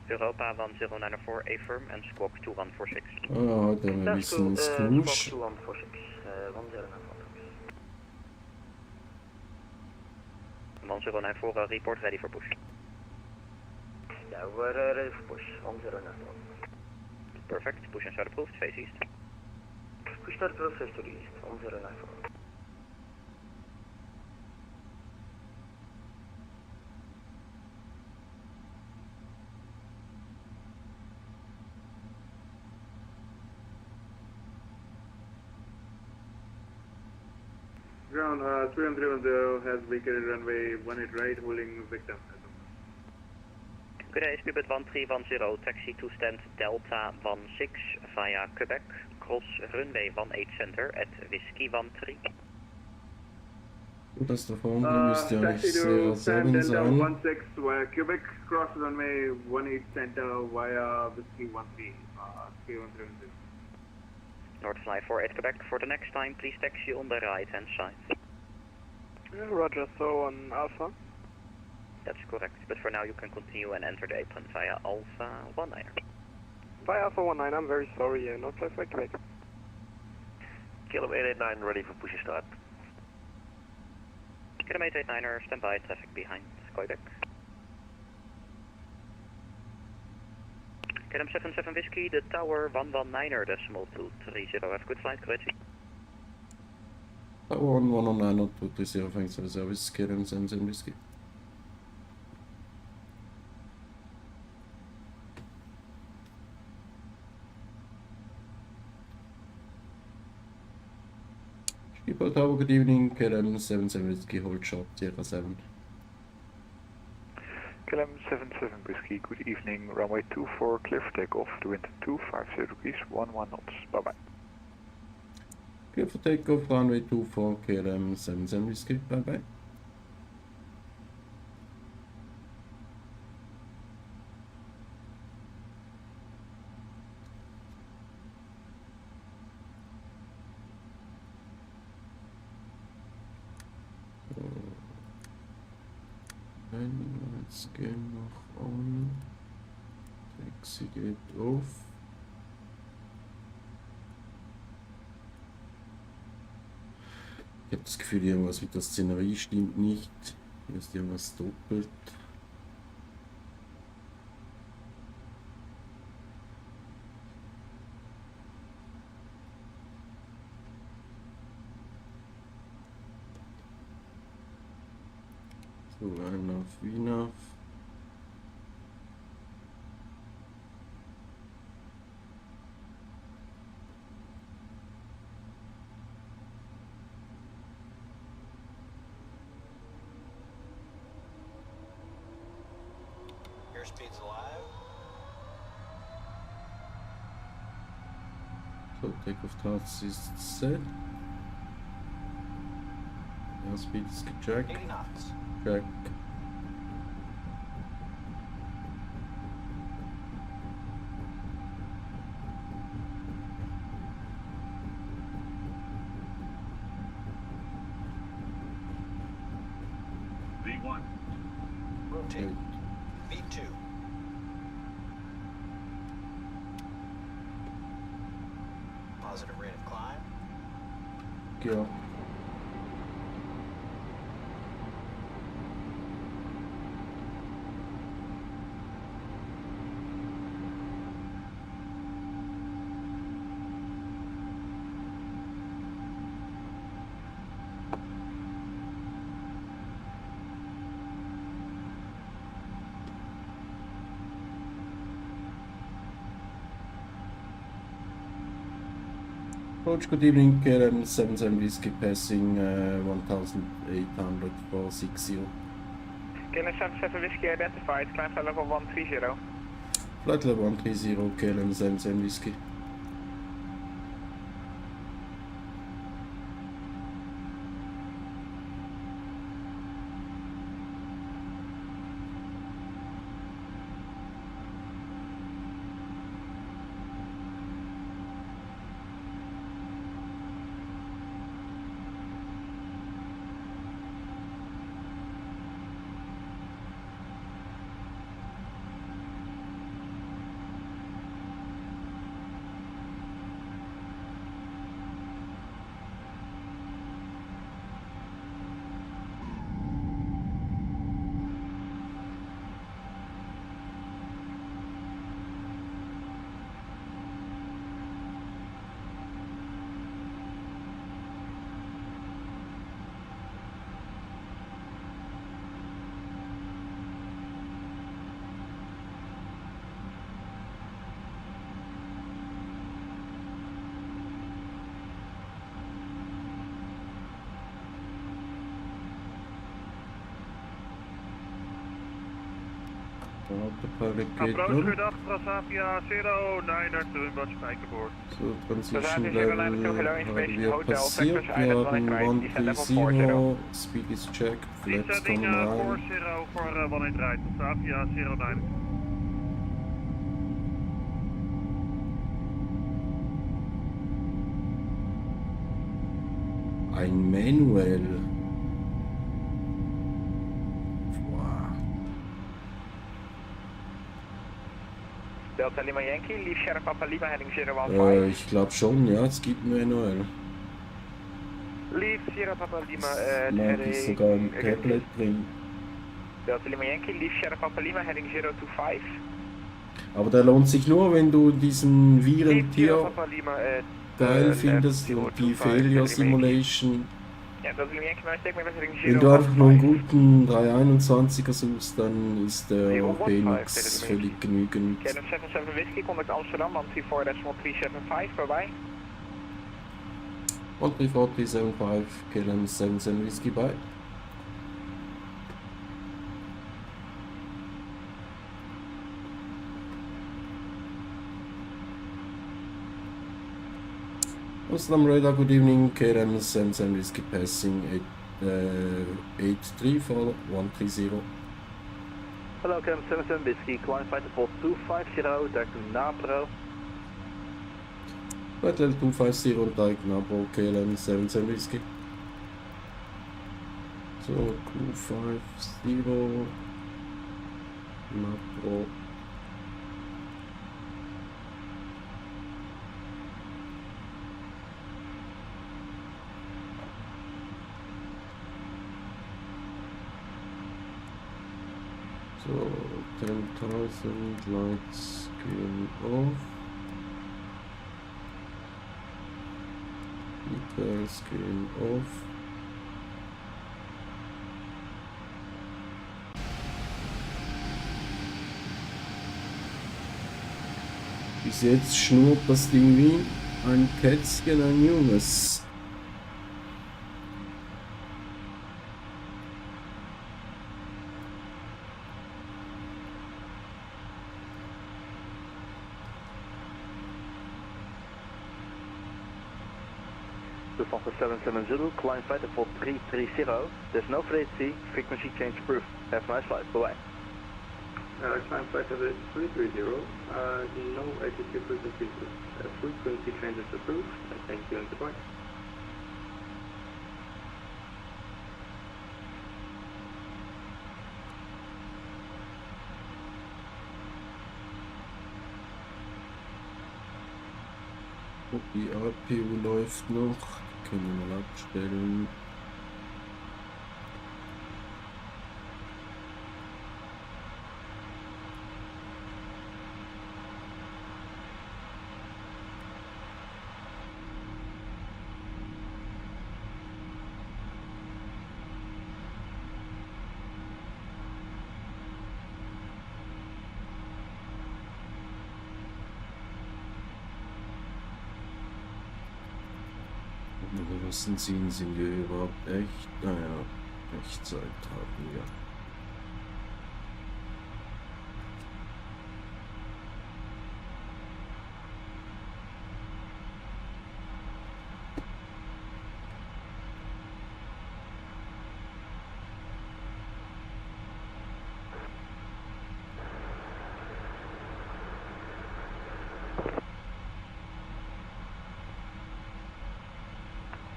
Speaker 4: Europa 1094, affirm, and squawk 2146.
Speaker 2: Ah, dan hebben we een
Speaker 7: Squawk
Speaker 2: squoosh.
Speaker 7: 2146, 1094.
Speaker 4: 1094, report ready for push.
Speaker 7: Yeah, we're ready for push, 1094.
Speaker 4: Perfect, push and start approved, face east.
Speaker 7: Push start approved, face to the east, 1094.
Speaker 8: Ground 3130 has vacated runway 18 right, holding victim.
Speaker 4: Good day, Speedbird 1310, taxi to stand Delta 16 via Quebec, cross runway 18 center at Whiskey 13.
Speaker 2: Goed, als de volgende müsste ja nicht sehr
Speaker 8: Stand
Speaker 2: selten
Speaker 8: Delta
Speaker 2: sein.
Speaker 8: 16 via Quebec, cross runway 18 center via Whiskey 13, K130.
Speaker 4: North fly 48 Quebec, for the next time please taxi on the right hand side.
Speaker 6: Roger, so on Alpha.
Speaker 4: That's correct, but for now you can continue and enter the apron via Alpha 19.
Speaker 6: By Alpha 19, I'm very sorry, not fly for Quebec.
Speaker 7: Kilo 889 ready for push and start.
Speaker 4: KLM 889er, stand by, traffic behind Quebec. KLM 77 Whiskey, the tower 119er, decimal 230, have good flight, Grüezi.
Speaker 2: Tower 119 230, thanks for the service, KLM 77 Whiskey. People Tower, good evening, KLM 77 Whiskey, hold short, Sierra 7.
Speaker 5: KLM 77 Whiskey, good evening, runway 24, clear for takeoff, the wind 250 degrees, 11 knots, bye bye.
Speaker 2: Clear for takeoff, runway 24, KLM 77 Whiskey, bye bye. Let's get noch on. Taxi geht auf. Ich habe das Gefühl, irgendwas mit der Szenerie stimmt nicht. Hier ist irgendwas doppelt. So, rein auf Wiener.
Speaker 13: Airspeed's alive.
Speaker 2: So, Takeoff Task ist set. Airspeed ist gecheckt.
Speaker 13: 80 knots.
Speaker 2: Check.
Speaker 5: V1.
Speaker 13: Rotate. V2. Positive rate of climb.
Speaker 2: Ja. Approach, good evening, KLM 77 Whiskey passing 1800 for 60.
Speaker 6: KLM 77 Whiskey identified, climb flight level 130.
Speaker 2: Flight level 130, KLM 77 Whiskey. Autopilot geht
Speaker 6: Approach
Speaker 2: noch.
Speaker 6: good after Transavia 09 to inbound spijkerboard.
Speaker 2: So, Transition Level haben wir passiert. Wir haben 130, Speed is checked, Flaps
Speaker 6: Descending
Speaker 2: kommen rein.
Speaker 6: 40 for 183, Transavia 09.
Speaker 2: Ein Manual.
Speaker 6: Delta Lima Yankee, leave Sierra Papa Lima heading 015.
Speaker 2: Ich glaube schon, ja, es gibt ein Manual.
Speaker 6: Leave Sierra Papa Lima
Speaker 2: Mag ist sogar im Tablet drin.
Speaker 6: Delta Lima Yankee, leave Sierra Papa Lima heading 025.
Speaker 2: Aber der lohnt sich nur, wenn du diesen Viren-Tier geil findest und die Failure Simulation. Wenn du einfach nur einen guten 321er suchst, dann ist der Phoenix völlig genügend.
Speaker 6: KLM 77 Whiskey, contact Amsterdam, 134.375, bye bye.
Speaker 2: 134.375, KLM 77 Whiskey, bye. Amsterdam radar, good evening, KLM 77 Whiskey passing 83 for 130.
Speaker 14: Hello, KLM 77 Whiskey, climb fighter for 250, direct to Napro.
Speaker 2: Flight level 250, direct Napro, KLM 77 Whiskey. So, 250, Napro. So, 10,000 lights going off. Details going off. Bis jetzt schnurrt das Ding wie ein Kätzchen, ein Junges.
Speaker 14: Lufthansa 770, climb fighter for 330. There's no VATSIM, frequency change approved. Have a nice flight, bye-bye.
Speaker 8: Climb flight level 330, no ATC frequency, frequency changes approved. Thank you and goodbye.
Speaker 2: Die APU läuft noch, können wir mal abstellen. Was sind wir überhaupt echt? Naja, Echtzeit haben wir.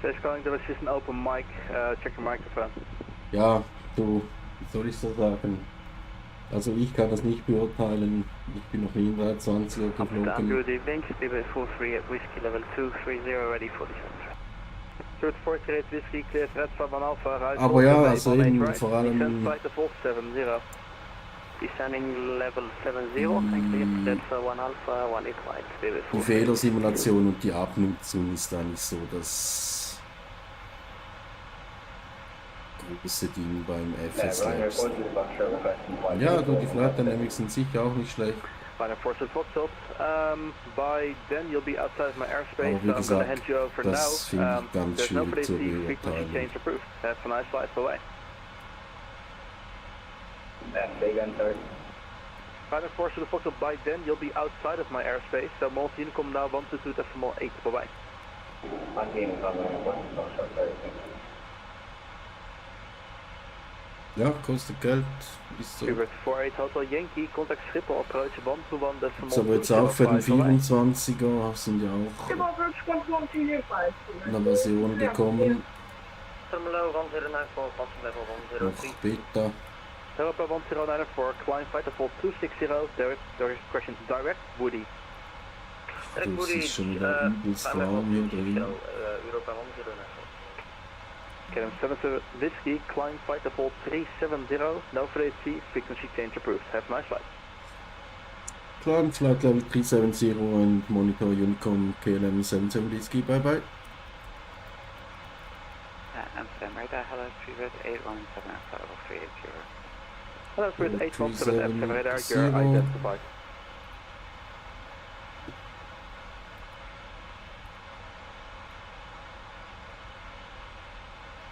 Speaker 14: Just calling the assistant open mic, check your microphone.
Speaker 2: Ja, du, wie soll ich so sagen? Also ich kann das nicht beurteilen. Ich bin noch nie in 320er geflogen.
Speaker 14: Good evening, Speedway 43 at Whiskey level 230, ready for descent. 48 Whiskey, clear threat from an Alpha, right.
Speaker 2: Aber ja, also eben vor allem
Speaker 14: descending level 70, and clear threat 1 Alpha, 1 right, Speedway 43.
Speaker 2: Die Fehlersimulation und die Abnutzung ist da nicht so das große Ding beim FS Labs. Ja, du, die Flight Dynamics sind sicher auch nicht schlecht.
Speaker 14: By then you'll be outside my airspace,
Speaker 2: Aber wie gesagt,
Speaker 14: so I'm gonna hand you over
Speaker 2: das finde ich ganz
Speaker 14: there's no
Speaker 2: schwierig zu
Speaker 14: frequency change
Speaker 2: beurteilen.
Speaker 14: approved. Have a nice flight, bye-bye. Final 4 to the Foxtrot, by then you'll be outside of my airspace, so Malt Unicom now 122 decimal 8, bye bye.
Speaker 2: Ja, kostet Geld. Ist so.
Speaker 14: Hubert 48 Hotel Yankee, contact Schiphol, approach 121 decimal 2,
Speaker 2: So jetzt auch für den 24er sind ja auch
Speaker 1: Genau, wird spontan viel Preis.
Speaker 2: eine Version gekommen.
Speaker 7: Terminal 1094, passing level 103.
Speaker 2: Noch Beta.
Speaker 14: Europa 1094, climb fighter fall 260, direct questions direct, Woody.
Speaker 2: Das ist schon wieder übelst warm hier drin.
Speaker 7: Europa 194.
Speaker 14: KLM 77 Whiskey, climb fighter fall 370, no freight C, frequency change approved. Have a nice flight.
Speaker 2: Climb flight level 370 and monitor Unicom KLM 77 Whiskey, bye bye.
Speaker 10: Amsterdam radar, hello, Freebird 817 Alpha level 380.
Speaker 14: Hello, Freebird 817 Amsterdam radar, you're identified.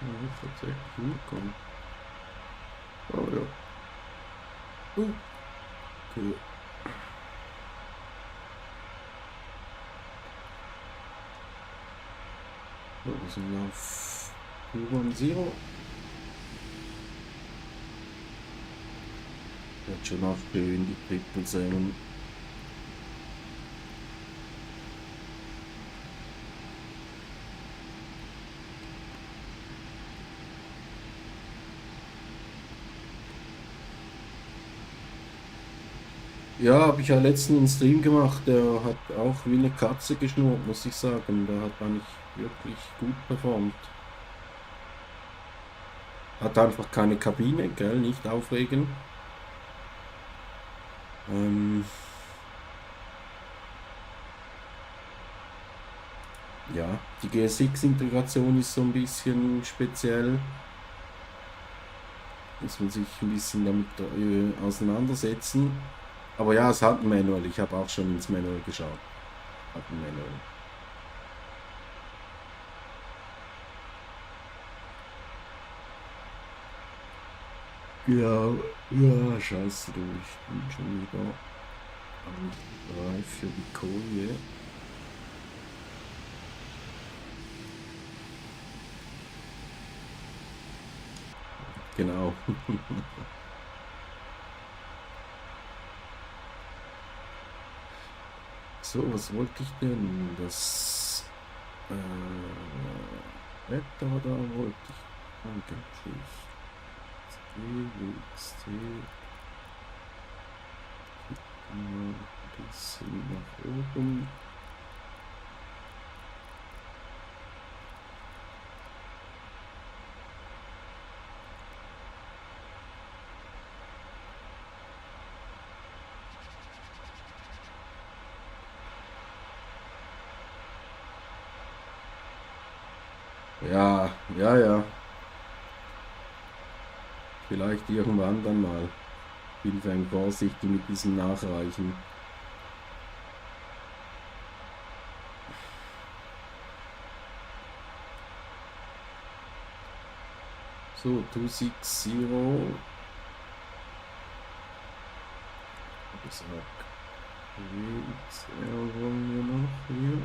Speaker 2: Ja, tatsächlich Unicom. Oh ja. Okay. So, wir sind auf 210. Wird schon aufblühen, die Trippelsämen. Ja, habe ich ja letztens einen Stream gemacht, der hat auch wie eine Katze geschnurrt, muss ich sagen. Der hat eigentlich wirklich gut performt. Hat einfach keine Kabine, gell, nicht aufregen. Ja, die GSX-Integration ist so ein bisschen speziell. Muss man sich ein bisschen damit auseinandersetzen. Aber ja, es hat ein Manual. Ich habe auch schon ins Manual geschaut. Hat ein Manual. Ja, scheiße du. Ich bin schon wieder reif für die Koje. Genau. So, was wollte ich denn? Das Wetter da wollte ich eigentlich. WXT. Ein bisschen nach oben. Ja. Vielleicht irgendwann dann mal. Bin fein vorsichtig mit diesem Nachreichen. So, 260. WXR wollen wir noch hier.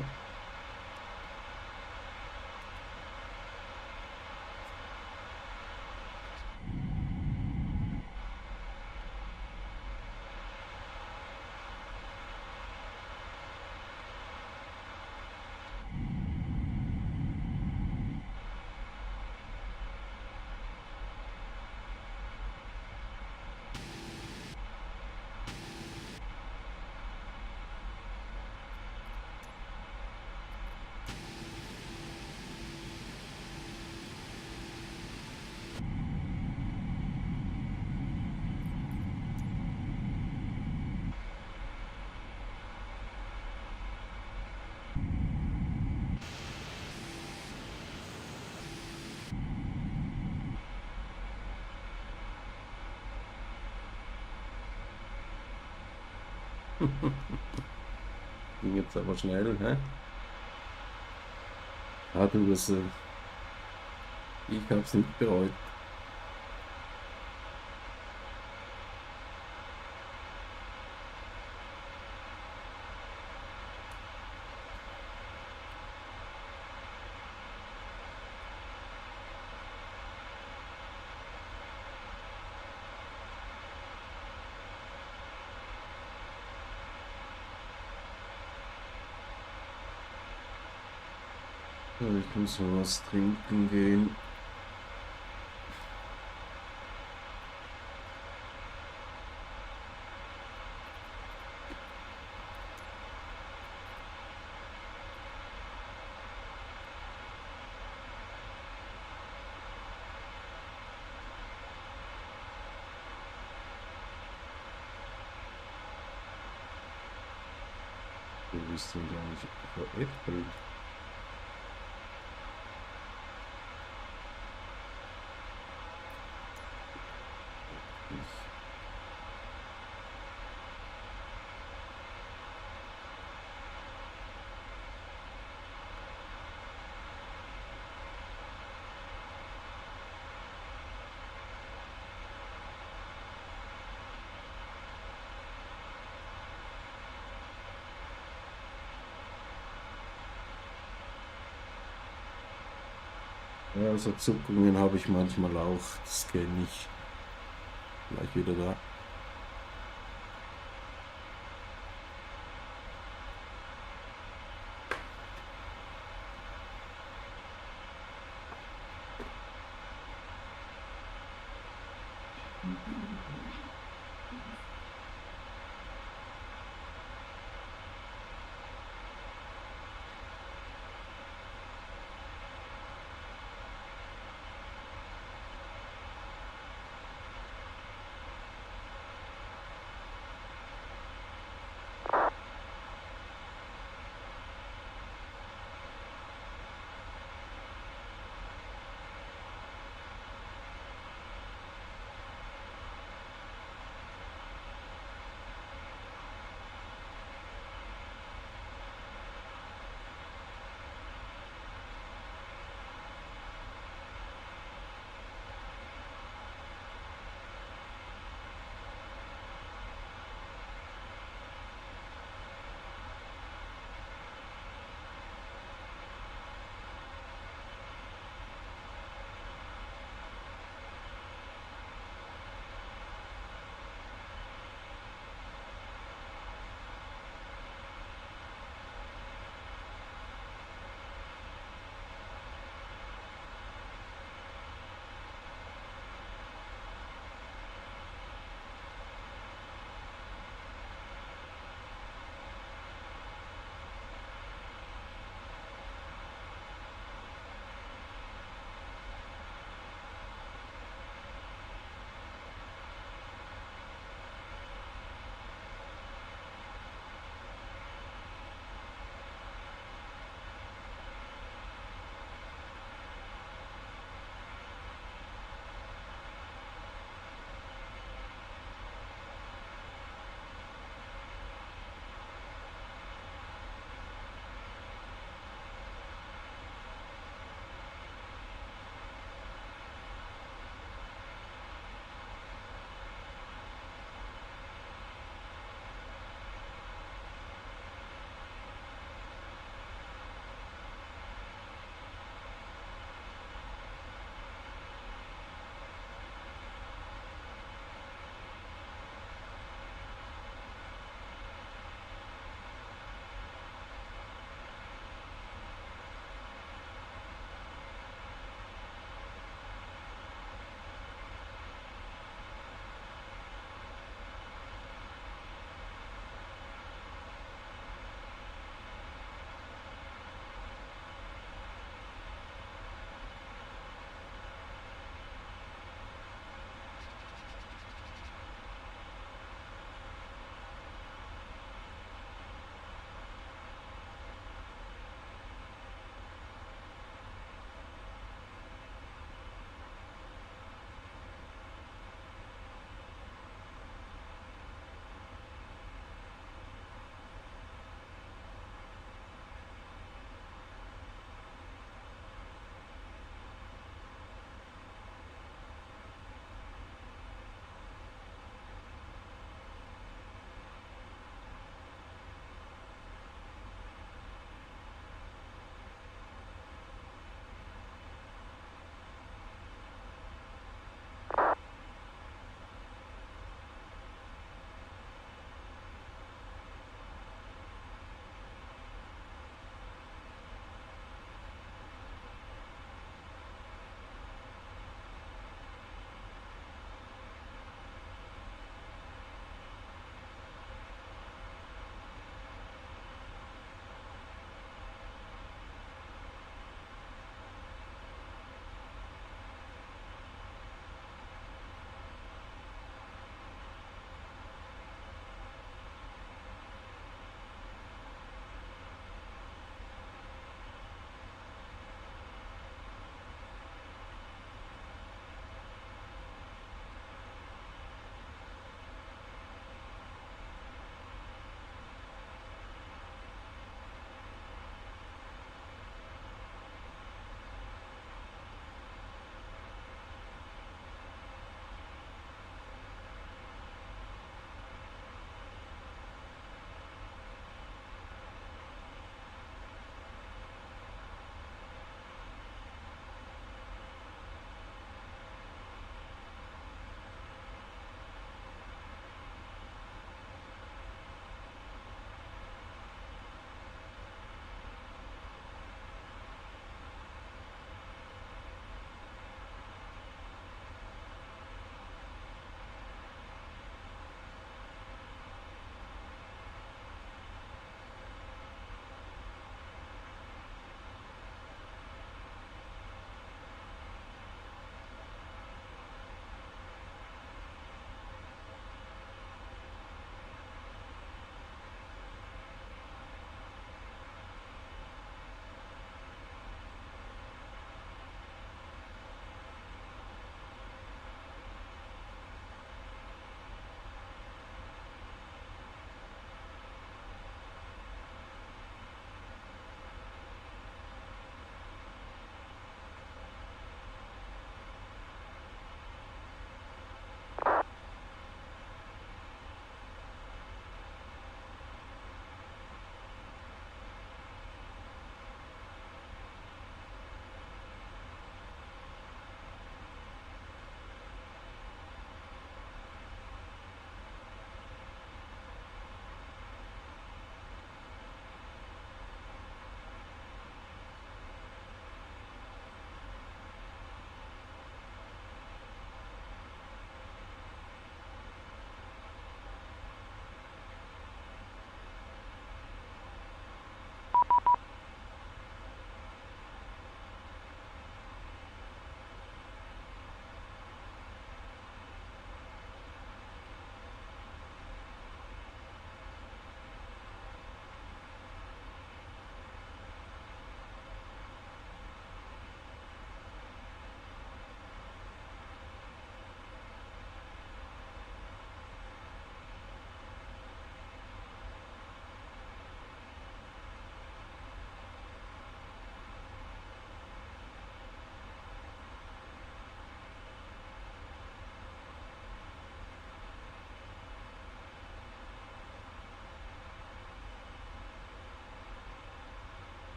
Speaker 2: Ging jetzt aber schnell, hä? Ah, du, das, ich hab's nicht bereut. Ja, ich muss mal was trinken gehen. Du bist denn gar nicht veräppelt. Ja, also Zuckungen habe ich manchmal auch, das kenne ich. Gleich wieder da.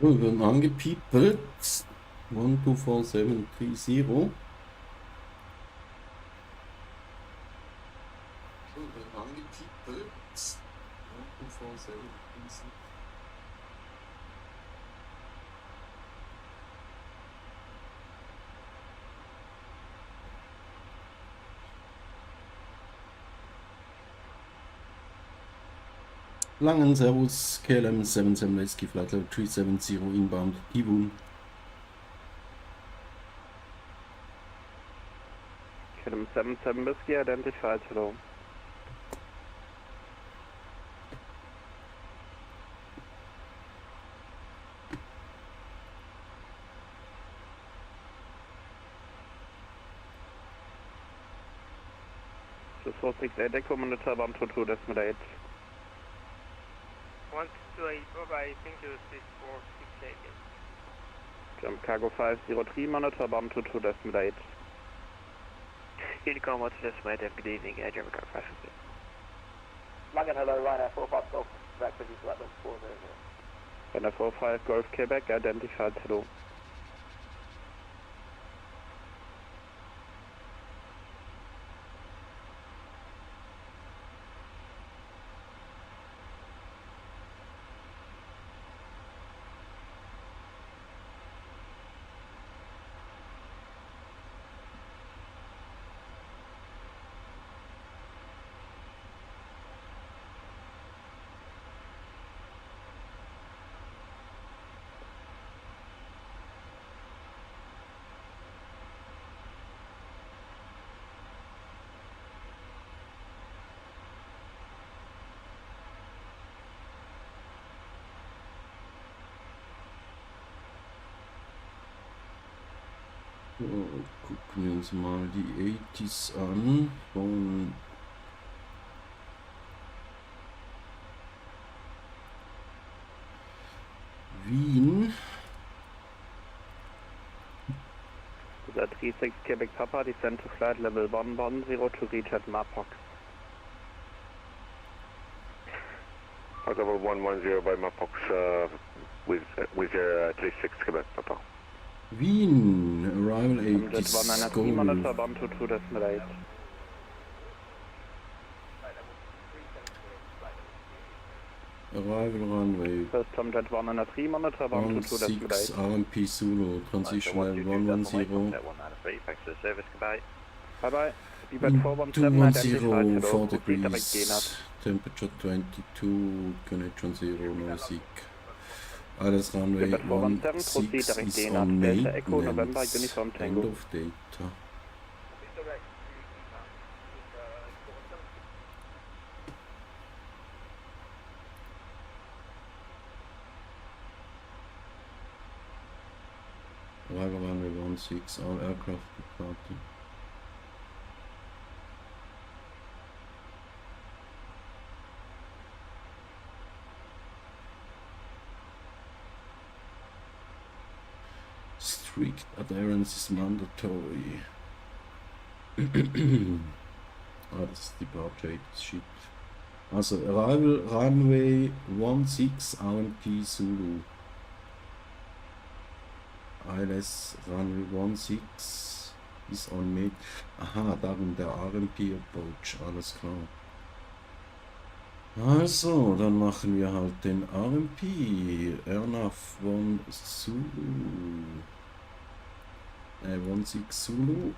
Speaker 2: Oh, wir werden angepiepelt. 124730. Oh, wir werden angepiepelt. 124730. Langen Servus, KLM 77 Whiskey Flight Level 370 inbound, Kibun.
Speaker 14: KLM 77 Whiskey identified, hello. This was 68 Echo Monitor, bound to 2 decimal 8.
Speaker 10: 128, bye-bye, thank you, 6468.
Speaker 14: Jump Cargo 503 Monitor, bound to 2 decimal 8.
Speaker 6: Unicom, what's this, mate? Have a good evening, German Car 503.
Speaker 7: Langen, hello, Ryanair 45 Golf, back with you, flight level 40.
Speaker 14: Ryanair 45 Golf Quebec identified, hello.
Speaker 2: So, gucken wir uns mal die 80s an von Wien.
Speaker 14: The 36 Quebec Papa, descend to flight level 110 to reach at Mapok.
Speaker 12: Flight level 110 by Mapox with your 36 Quebec Papa.
Speaker 2: Wien, arrival 80s, go.
Speaker 14: Monitor, bound to 2 decimal 8.
Speaker 2: Arrival runway.
Speaker 14: First Tom Jet 103 Monitor, bound to 2 decimal 8.
Speaker 2: RMP Zulu, transition level 110.
Speaker 4: Thanks for the service, goodbye.
Speaker 14: Bye bye. Speedbird 417 identified,
Speaker 2: 4
Speaker 14: hello.
Speaker 2: degrees, temperature 22, connection 0, no seek. Alles runway 16 is on maintenance, end of data. Arrival runway 16, all aircraft departing. Strict adherence is mandatory. Das ist Departure Shit. Also Arrival Runway 16 AMP Zulu. ILS Runway 16 ist on mate. Aha, darum der RMP Approach, alles klar. Also, dann machen wir halt den RMP. RNAV 16 Zulu.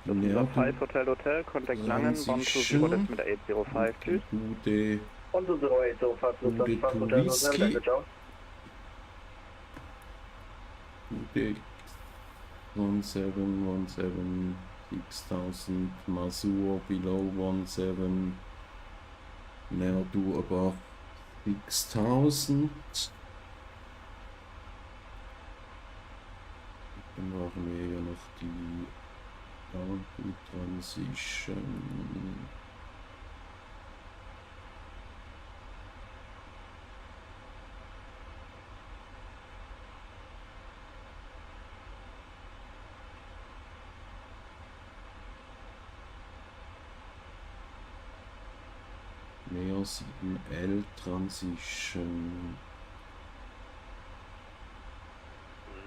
Speaker 14: Number 5 Hotel, contact Langen, 120 decimal 805, tschüss.
Speaker 2: Gute
Speaker 7: 10805,
Speaker 2: Gute Whisky. Gute 1717 6000 Masur below 17 now do above 6000. Dann machen wir ja noch die Output Transition. Neo 7L Transition.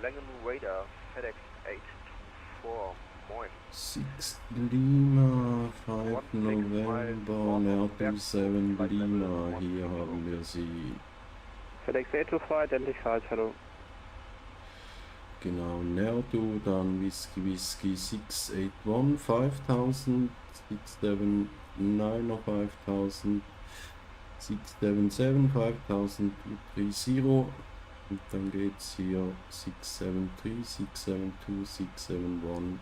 Speaker 6: Langen Radar, FedEx 824, moin.
Speaker 2: 6 Lima, 5 November, Nertu 7 Lima, hier haben wir sie.
Speaker 6: FedEx 824, identified, hello.
Speaker 2: Genau, Nertu, dann Whiskey 681, 5000, 679, 5000, 677, 5000, 230. Und dann geht's hier 673, 672, 671,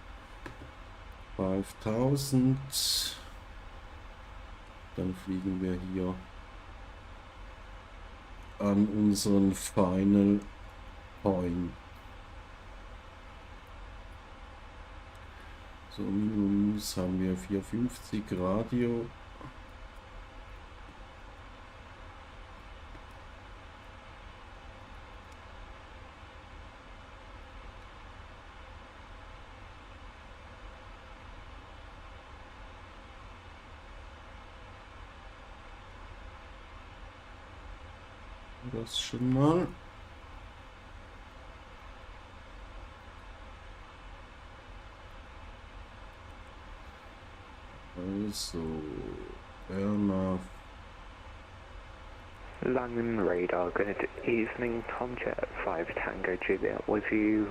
Speaker 2: 5000. Dann fliegen wir hier an unseren Final Point. So, Minus haben wir 450 Radio. Das schon mal. Also, Bernard.
Speaker 15: Langen Radar, good evening, Tomjet 5 Tango Juliet with you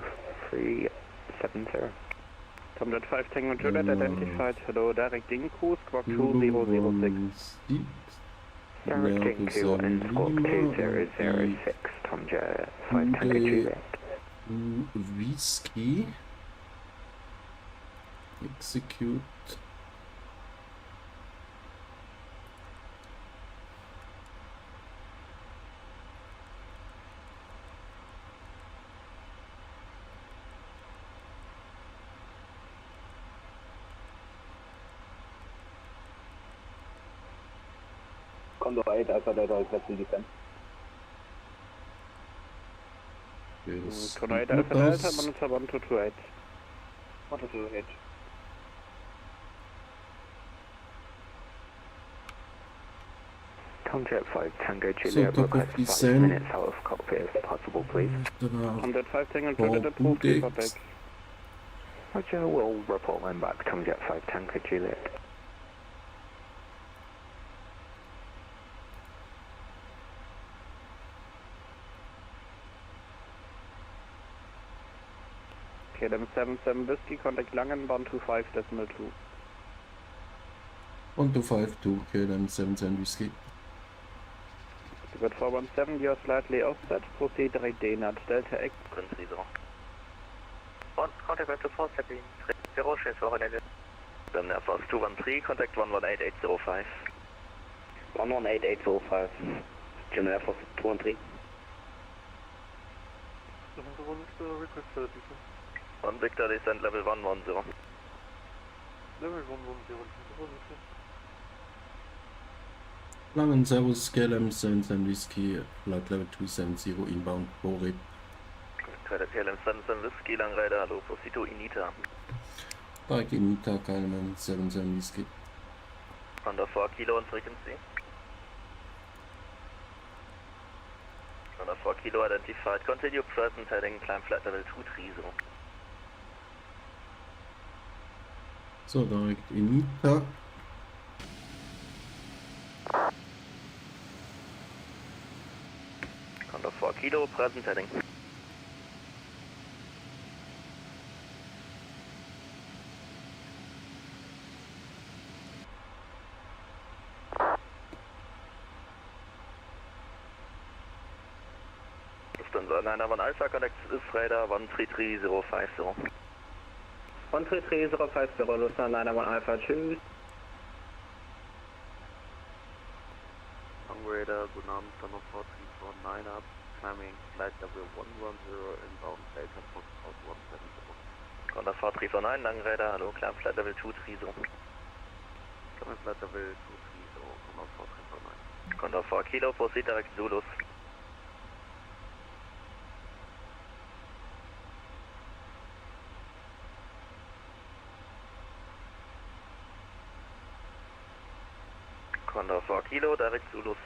Speaker 15: 370.
Speaker 6: Tomjet 5 Tango Juliet identified, hello, direct Inco, squawk 2006.
Speaker 15: Direct Inco and squawk 2006, Tomjet 5 Tango Juliet.
Speaker 2: Whiskey. Execute.
Speaker 16: Condo 8, Alpha Delta, requesting descent.
Speaker 6: Condo 8, Alpha Delta, monitor 1228.
Speaker 16: 1228.
Speaker 15: Tomjet 5 Tango Juliet, request 5 minutes out of cockpit if possible, please.
Speaker 6: Tomjet 5 Tango Juliet, approved, feedback.
Speaker 15: Roger, we'll report line back, Tomjet 5 Tango Juliet.
Speaker 6: KLM 77 Whiskey, contact Langen, 125.2.
Speaker 2: 1252, KLM 77 Whiskey.
Speaker 6: Good 417, you're slightly offset, proceed direct DNAT, Delta X.
Speaker 4: Grüezi. Contact Vector 417, 0, change for Honeycomb. Then Air Force 213, contact 118805.
Speaker 16: 118805. General Air Force 213.
Speaker 4: On Victor descent level 110.
Speaker 6: Level 110,
Speaker 2: Langen Servus, KLM 77 Whiskey, Flight Level 270, inbound, Borib.
Speaker 4: KLM 77 Whiskey, Langrider, hallo, proceed to Inita.
Speaker 2: Direct Inita, KLM 77 Whiskey.
Speaker 4: Under 4 Kilo on frequency. Under 4 Kilo identified, continue present, heading, climb flight level 230.
Speaker 2: So, direkt Inita.
Speaker 4: Under 4 Kilo, present heading. Lufthansa 91 Alpha, connect is radar 133050.
Speaker 16: 133050, Lufthansa 91 Alpha, tschüss.
Speaker 17: Radar, guten Abend, Thunder 4349 up, climbing flight level 110, inbound Delta Foxtrot 170.
Speaker 4: Thunder 4349, Langrider, hallo, climb flight level 230.
Speaker 17: Climbing flight level 230, Thunder 4349.
Speaker 4: Thunder 4 Kilo, proceed direct Zulus. Condor 4 Kilo, direct Zulus.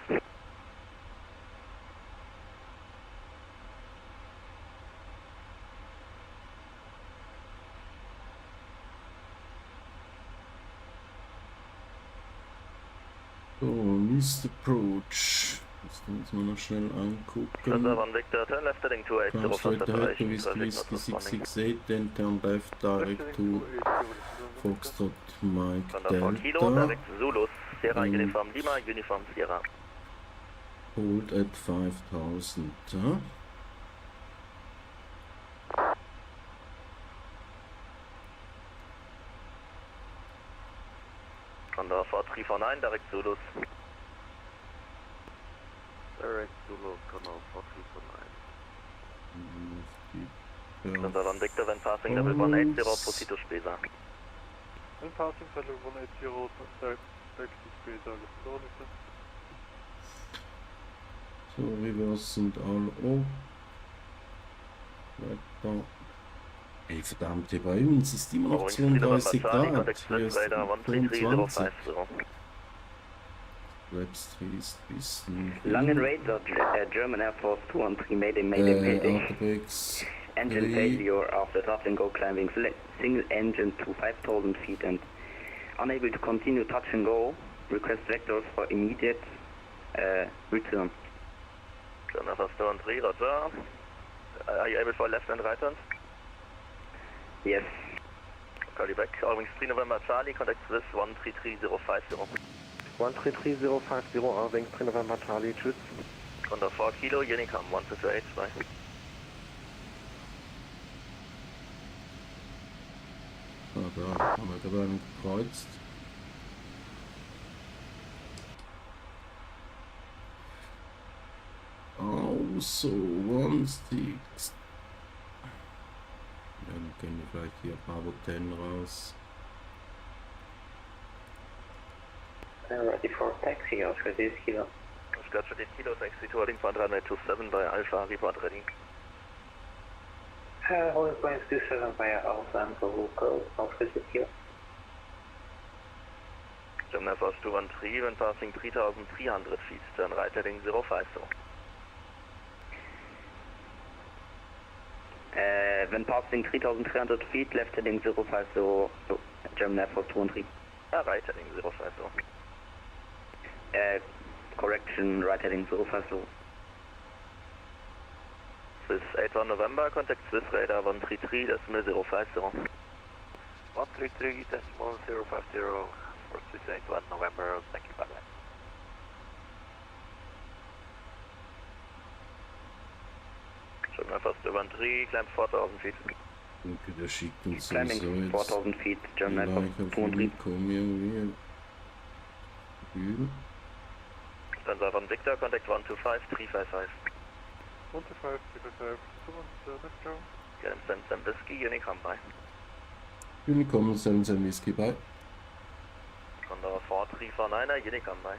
Speaker 2: So, Mr. Approach. Das müssen wir noch schnell angucken. Translate ahead to Whiskey 668, then turn left direct to Foxtrot Mike Delta. Hold at 5000. Huh?
Speaker 18: Panda 4349, direct Zulus.
Speaker 17: Direct Zulu, Canal 4349.
Speaker 18: Panda Van Victor, when passing level 180, proceed to Spesa.
Speaker 17: When passing level 180, back to Spesa,
Speaker 2: So, Reverse sind all off. Weiter. Ey, verdammt, hier bei uns ist immer noch 32 Grad. Hier ist 25. Webstreet ist ein bisschen...
Speaker 19: Langen Raider, German Air Force 213, Mayday. Engine failure after touch and go climbing single engine to 5000 feet and unable to continue touch and go. Request vectors for immediate return.
Speaker 18: German Air Force 213, Roger. Are you able for left and right turns?
Speaker 19: Yes.
Speaker 18: Call you back. All wings 3 November Charlie, contact Swiss 133050.
Speaker 12: 133050, all wings 3 November Charlie, tschüss.
Speaker 18: Under 4 Kilo, Honeycomb 1228, bye.
Speaker 2: Ah, da haben wir gerade einen gekreuzt. Also, 1-6. Ja, dann können wir vielleicht hier Bravo 10 raus.
Speaker 7: Ready for taxi, Oscar 10 Kilo.
Speaker 18: Oscar 10 Kilo, taxi to heading for 927 by Alpha, report ready.
Speaker 7: Holding points 27 via Alpha and Google, Oscar 10 Kilo.
Speaker 18: German Air Force 213, when passing 3300 feet, turn right heading 050.
Speaker 19: When passing 3,300 feet, left heading 050, so German Air Force 213.
Speaker 18: Right heading 050.
Speaker 19: Correction, right heading 050.
Speaker 18: Swiss 81 November, contact Swiss radar 133, decimal 050.
Speaker 17: 133, decimal 050, for Swiss 81 November, thank you, bye bye.
Speaker 18: German Air Force 213, climb 4000 feet.
Speaker 2: Okay, der schickt uns
Speaker 19: Climbing
Speaker 2: sowieso jetzt
Speaker 19: 4000 feet, German Air Force 213.
Speaker 2: Komm irgendwie.
Speaker 18: Stanza von Victor, contact 125, 355.
Speaker 17: 125, 355, let's go.
Speaker 18: Get him send some whiskey, Honeycomb by.
Speaker 2: Honeycomb, 77 Whiskey by.
Speaker 18: Condor 4349, Honeycomb by.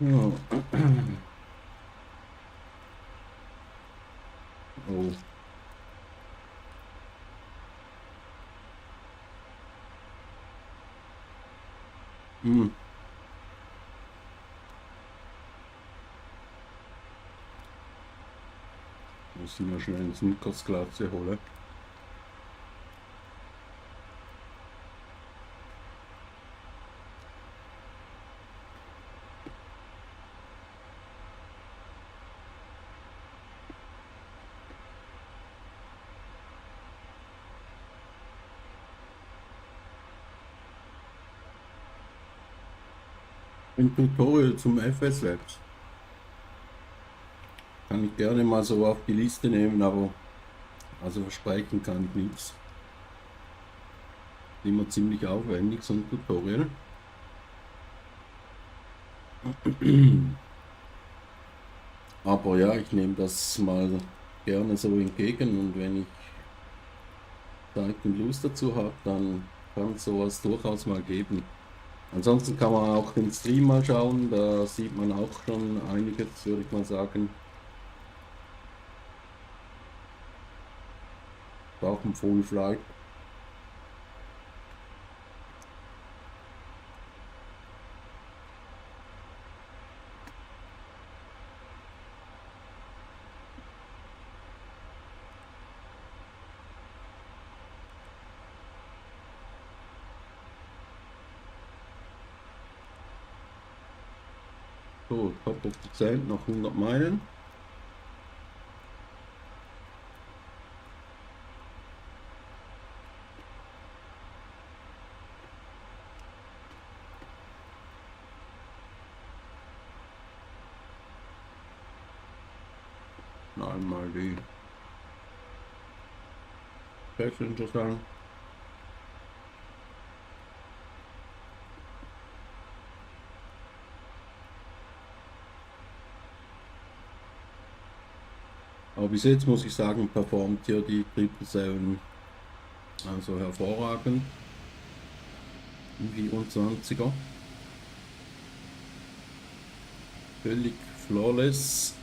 Speaker 2: Ja. Oh. Hm. Muss ich mal schnell ein Snickersglas holen. Ein Tutorial zum FS-Webs. Kann ich gerne mal so auf die Liste nehmen, aber also versprechen kann ich nichts. Immer ziemlich aufwendig, so ein Tutorial. Aber ja, ich nehme das mal gerne so entgegen und wenn ich Zeit und Lust dazu habe, dann kann es sowas durchaus mal geben. Ansonsten kann man auch den Stream mal schauen, da sieht man auch schon einiges, würde ich mal sagen. Auch im Full Flight. So, top auf die Zeit, noch 100 Meilen. Einmal die Passenger sagen. Aber bis jetzt muss ich sagen, performt hier die 777 also hervorragend. Im 24er. Völlig flawless.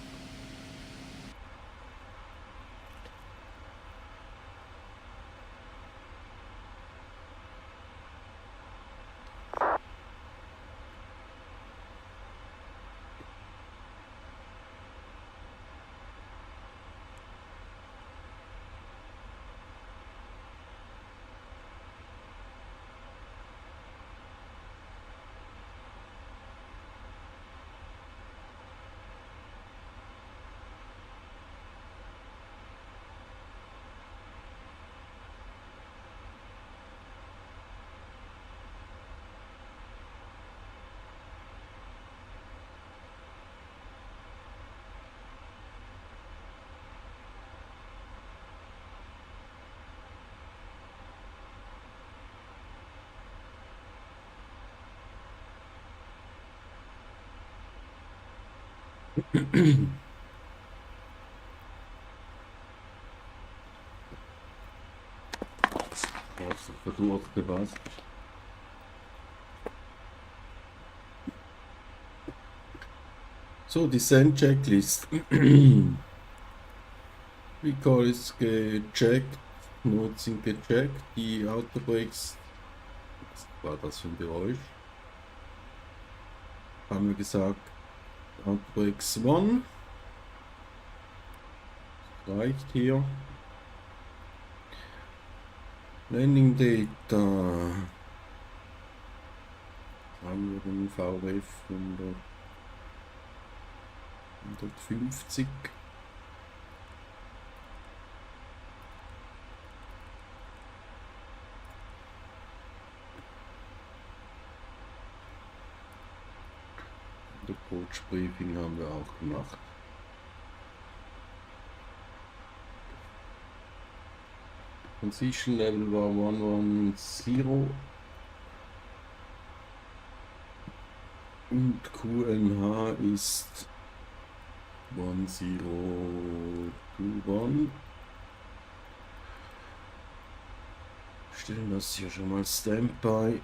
Speaker 2: Verdurste was. So, die Send-Checklist. Recall ist gecheckt, Notes sind gecheckt, die Autobrakes, was war das für ein Geräusch? Haben wir gesagt, Autobrakes 1, reicht hier. Landing Data, haben wir den VF 150. Coach Briefing haben wir auch gemacht. Transition Level war 110 und QNH ist 1021. Stellen das hier schon mal Standby.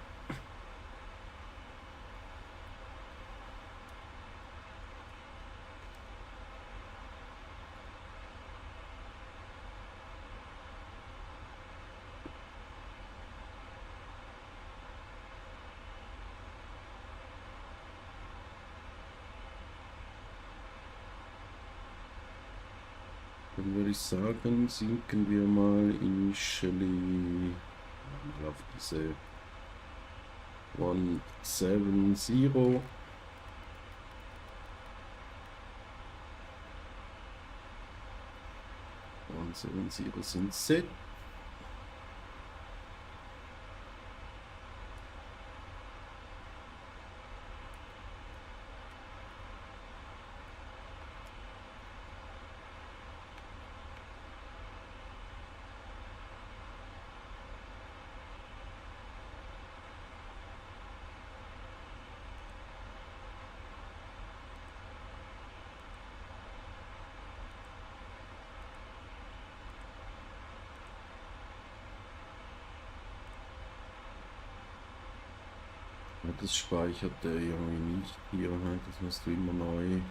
Speaker 2: Dann würde ich sagen, sinken wir mal initially mal auf diese 170. 170 sind set. Das speichert der irgendwie nicht hier, das musst du immer neu.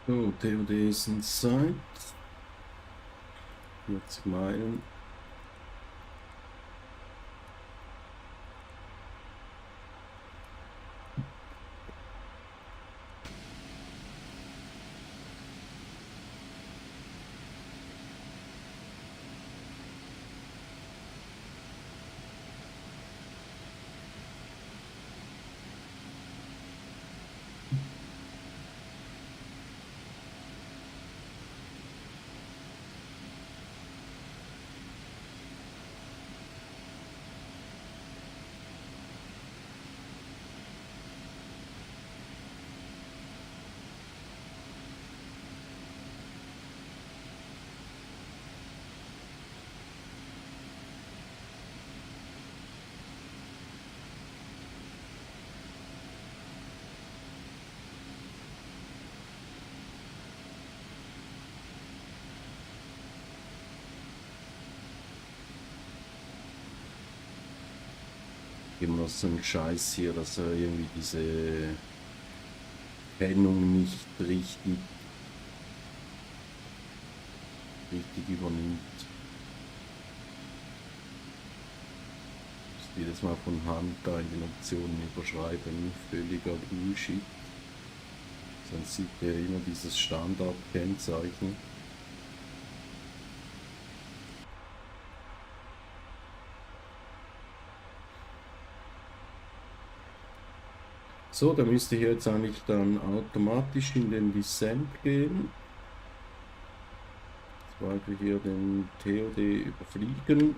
Speaker 2: So, TOD ist in Sight. 40 Meilen. Immer so ein Scheiß hier, dass er irgendwie diese Kennung nicht richtig übernimmt. Ich muss jedes Mal von Hand da in den Optionen überschreiben, völliger Bullshit. Sonst sieht er immer dieses Standard-Kennzeichen. So, da müsste hier jetzt eigentlich dann automatisch in den Descent gehen. Sobald wir hier den TOD überfliegen.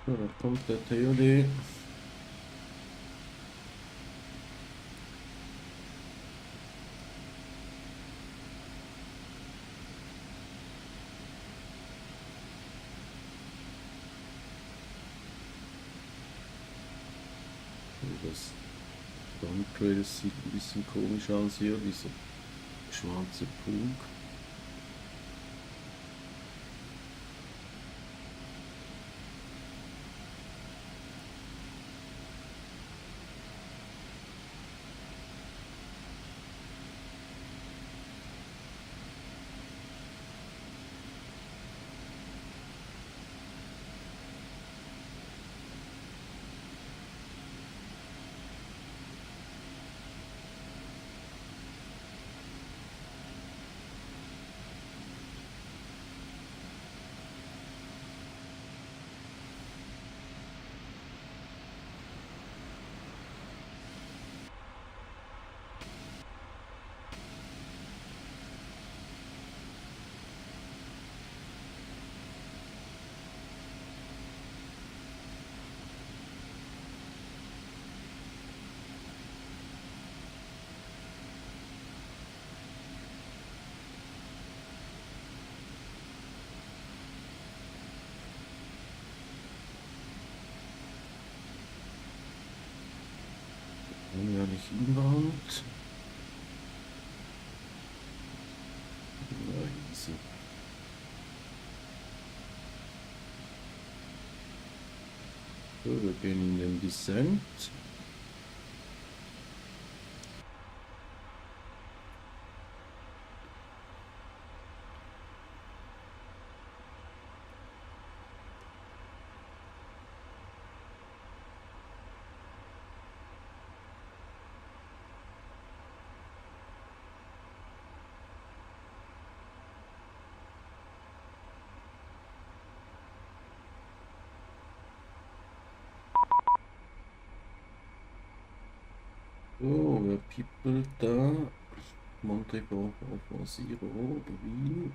Speaker 2: So, da kommt der TOD. Das Downtrail sieht ein bisschen komisch aus hier, dieser schwarze Punkt. ich inbound. Ja, easy. So, wir gehen in den Descent. So, wer pippelt da? Montreal for Zero, Wien.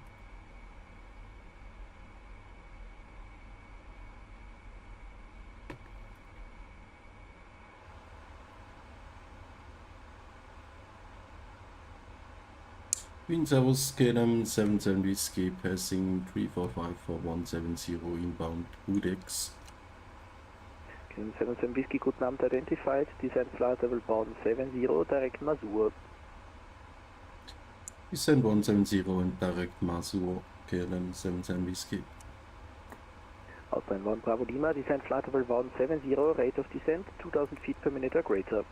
Speaker 2: Wien Servus, KLM 77 Whiskey, passing 345 for 170 inbound Udex.
Speaker 14: KLM 77 Whiskey, guten Abend, identified, descent flight level bound 70, direct Masur.
Speaker 2: Descent 170 and direct Masur, KLM 77 Whiskey.
Speaker 14: Outline 1 Bravo Lima, descent flight level bound 70, rate of descent 2000 feet per minute or greater.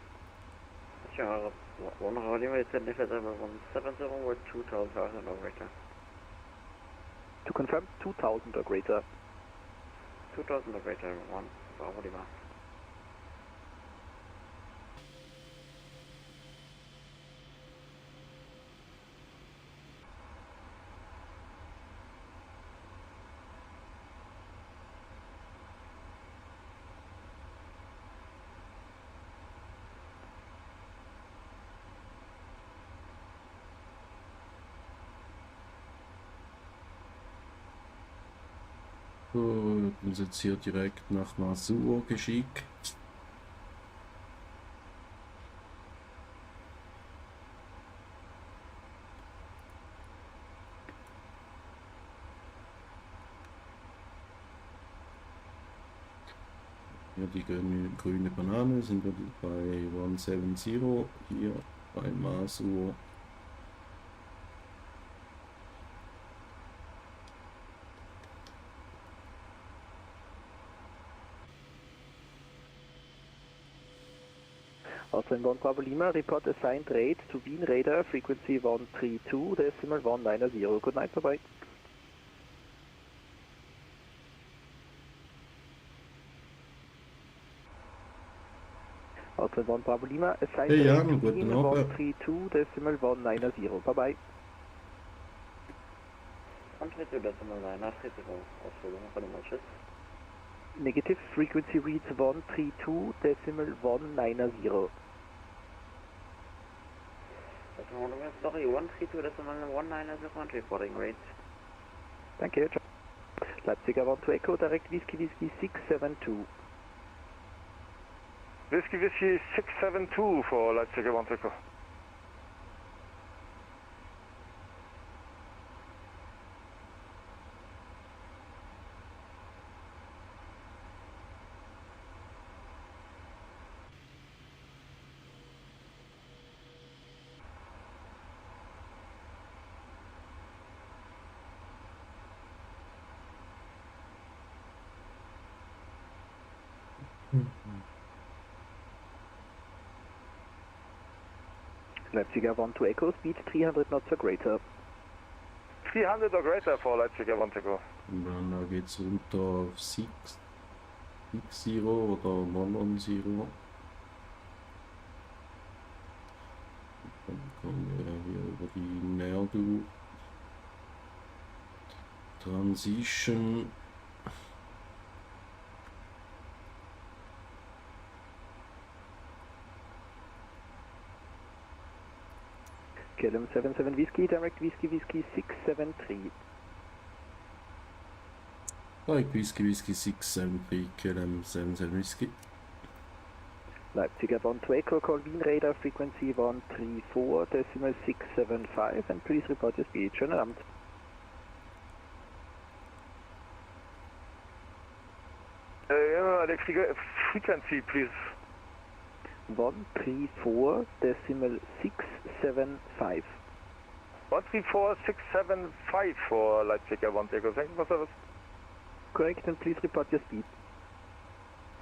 Speaker 10: Sure, 1 Bravo Lima, descent flight level 170 or 2000 or greater.
Speaker 14: To confirm, 2000 or greater.
Speaker 10: 2000 or greater, 1 Bravo Lima.
Speaker 2: So, wir haben jetzt hier direkt nach Masur geschickt. Hier die grüne Banane sind wir bei 170, hier bei Masur.
Speaker 14: Outline 1 Bravo Lima, report assigned rate to Wien radar, frequency 132, decimal 190. Good night, bye bye. Outline 1 Bravo Lima, assigned
Speaker 2: Hey
Speaker 14: rate
Speaker 2: Jan,
Speaker 14: to
Speaker 2: guten
Speaker 14: Wien
Speaker 2: Abend.
Speaker 14: 132, decimal 190. Bye bye.
Speaker 10: 132 decimal 990, Ausführung von dem Schiff.
Speaker 14: Negative, frequency reads 132, decimal 190.
Speaker 10: Sorry, 132 decimal 190 reporting rate.
Speaker 14: Thank you. Leipziger 1 to Echo, direct Whiskey Whiskey 672.
Speaker 5: Whiskey Whiskey 672 for Leipziger 1 Echo.
Speaker 14: Leipziger 1 to Echo, speed 300 knots or greater.
Speaker 5: 300 or greater for Leipziger 1 Echo.
Speaker 2: Und dann geht's runter auf 60 oder 110. Dann kommen wir hier über die Nerdu Transition.
Speaker 14: KLM 77 Whiskey, direct Whiskey Whiskey 673.
Speaker 2: Like Whiskey Whiskey 673, KLM 77 Whiskey.
Speaker 14: Leipziger 1 to Echo, call Wien radar, frequency 134, decimal 675, and please report your speed. Schönen Abend.
Speaker 5: The frequency, please.
Speaker 14: 134.675.
Speaker 5: 134.675 for Leipzig, 1 Echo, thank you for service.
Speaker 14: Correct, and please report your speed.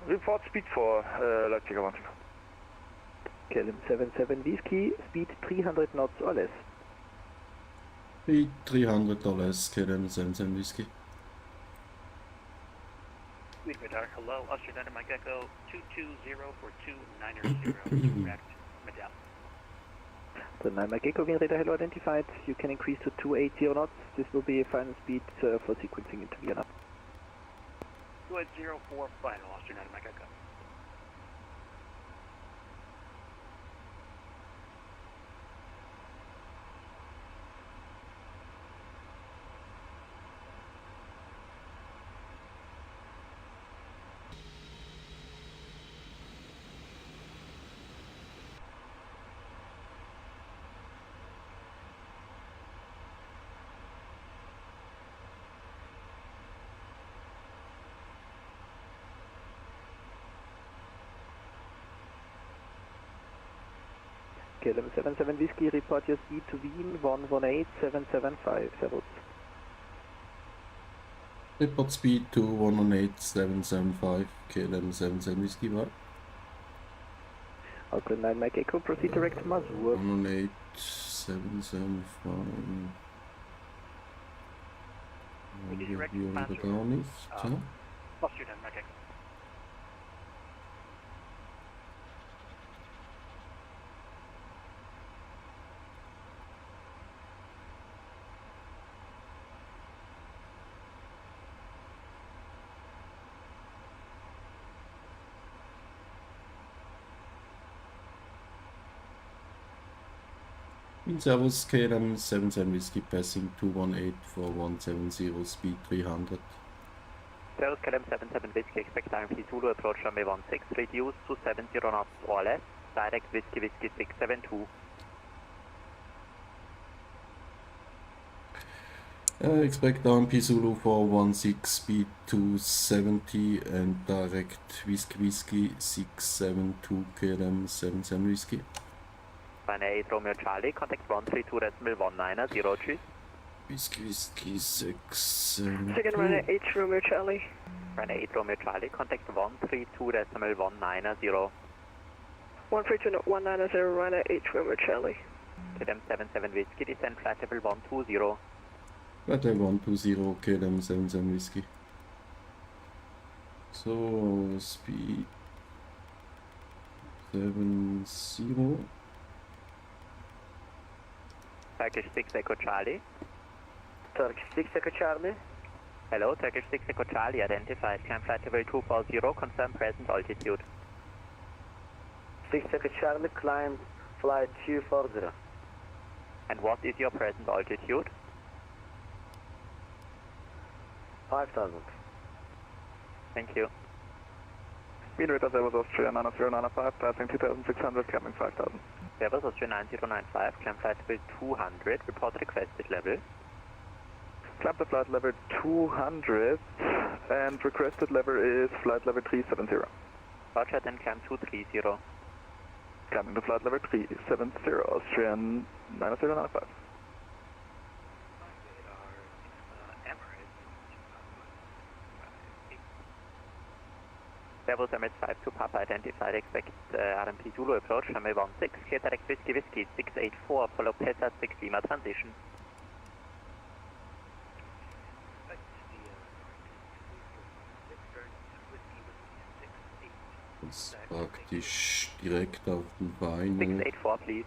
Speaker 5: Report speed for Leipzig, 1 Echo.
Speaker 14: KLM 77 Whiskey, speed 300 knots or less.
Speaker 2: Speed 300 or less, KLM 77 Whiskey.
Speaker 4: Lead radar, hello, Austrian Mike Echo 220 for 290, correct, Medell.
Speaker 14: The 9 Mike Echo wind radar hello identified. You can increase to 280 knots. This will be a final speed for sequencing into Vienna.
Speaker 4: 280 for final, Austrian Mike Echo.
Speaker 14: KLM 77 Whiskey, report your speed to Wien 118775. Servus.
Speaker 2: Report speed to 118775, KLM 77 Whiskey, right?
Speaker 14: Auckland 9 Mike Echo, proceed direct to Mazur.
Speaker 2: 18775. Wir da gar nicht.
Speaker 4: Austrian Mike Echo.
Speaker 2: Servus, KLM 77 Whiskey, passing 218 for 170, speed 300.
Speaker 15: Servus, KLM 77 Whiskey, expect IMP Zulu approach runway 16, reduce to 70 knots or less, direct Whiskey Whiskey 672.
Speaker 2: Expect IMP Zulu for 16, speed 270 and direct Whiskey Whiskey 672, KLM 77 Whiskey.
Speaker 15: Runway 8 Romeo Charlie, contact 132.190, choose.
Speaker 2: Whiskey Whiskey 6
Speaker 1: Second runway 8 Romeo Charlie.
Speaker 15: Runway 8 Romeo Charlie, contact 132.190.
Speaker 1: 132.190, runway 8 Romeo Charlie.
Speaker 15: KLM 77 Whiskey, descend flight level 120.
Speaker 2: Flight level 120, KLM 77 Whiskey. So, speed 70.
Speaker 15: Turkish 6 Echo Charlie.
Speaker 7: Turkish 6 Echo Charlie.
Speaker 15: Hello, Turkish 6 Echo Charlie identified. Climb flight level 240, confirm present altitude.
Speaker 7: 6 Echo Charlie, climb flight 240.
Speaker 15: And what is your present altitude?
Speaker 7: 5,000.
Speaker 15: Thank you.
Speaker 5: Speed radar Servus Austria 90995, passing 2600, climbing 5000.
Speaker 15: Servus Austria 9095, climb flight level 200, report requested level.
Speaker 5: Climb the flight level 200 and requested level is flight level 370.
Speaker 15: Roger, then climb 230.
Speaker 5: Climbing to flight level 370, Austrian 90995.
Speaker 15: Servus Emirates 52 Papa identified, expect RMP Zulu approach, runway 16, clear direct Whiskey Whiskey 684, follow PESA 6 Lima transition.
Speaker 2: Das ist praktisch direkt auf den Beinen.
Speaker 15: 684 please.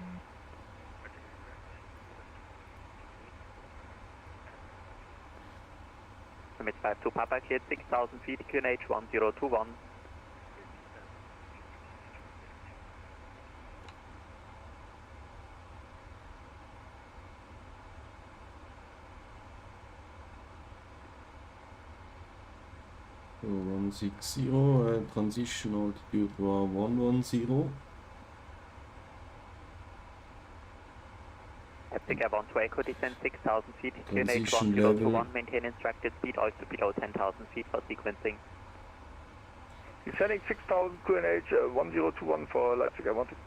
Speaker 15: Emirates 52 Papa cleared 6000 feet, QNH 1021.
Speaker 2: So, 160, transition altitude war 110.
Speaker 15: Heptic Air 1 to Echo, descend 6000 feet, QNH
Speaker 2: Transition
Speaker 15: 1021, maintain instructed speed also below 10,000 feet for sequencing.
Speaker 5: Descending 6000 QNH 1021 for Leipzig, I want it.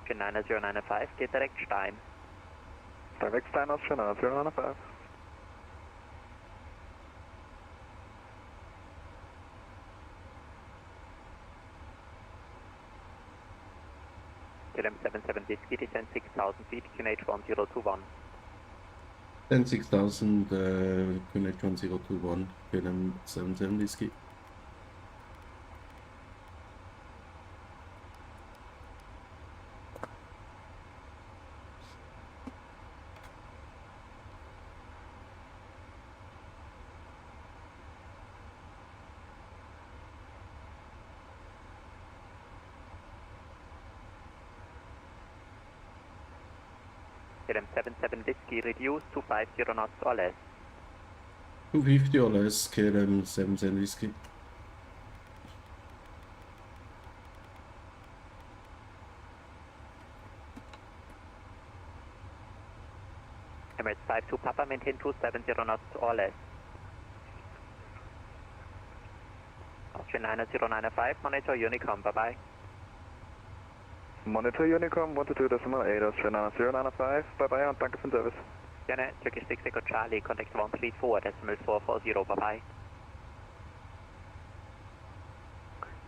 Speaker 15: Für 9095 geht direkt Stein.
Speaker 5: Direkt Stein aus für 9095.
Speaker 15: KLM 77 Whiskey, descend 6000 feet, QNH 1021.
Speaker 2: Then 6000 Connect 1021, KLM 77 Whiskey.
Speaker 15: KLM 77 Whiskey, reduce to 50 knots or less.
Speaker 2: 250 or less, KLM 77 Whiskey.
Speaker 15: Emirates 52 Papa, maintain 270 knots or less. Austrian 90095, monitor Honeycomb, bye bye.
Speaker 5: Monitor Honeycomb 122.8, Austrian 90095, bye bye und danke für den Service.
Speaker 15: Gerne, Turkish 6 Echo Charlie, contact 134.440, bye bye.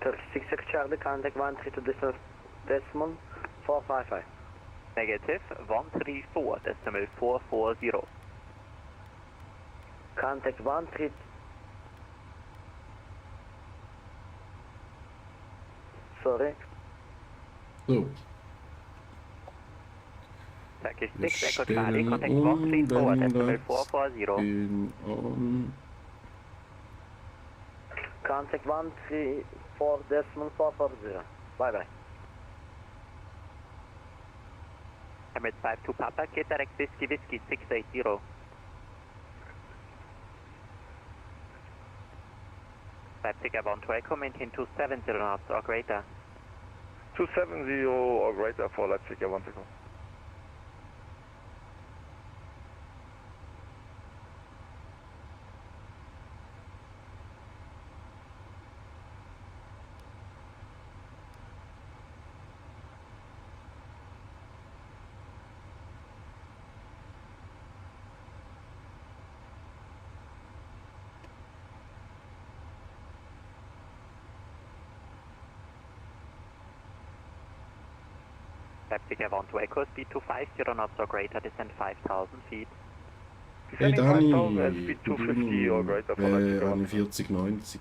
Speaker 7: Turkish 6 Echo Charlie, contact 132.455.
Speaker 15: Negative 134.440.
Speaker 7: Contact 132. Sorry.
Speaker 2: So.
Speaker 15: Turkish 6 Echo Charlie, contact 134.440.
Speaker 2: On.
Speaker 7: Contact 134.440. Bye bye.
Speaker 15: Emirates 52 Papa, get direct Whiskey 680. Leipzig Avon to Echo, maintain 270 knots or greater.
Speaker 5: 270 or greater for Leipzig, I want to go.
Speaker 15: Leipzig Avon to Echo, speed 250 knots or greater, descend 5000 feet.
Speaker 2: Hey Dani,
Speaker 5: Speed 250 or greater for Leipzig,
Speaker 2: 4190.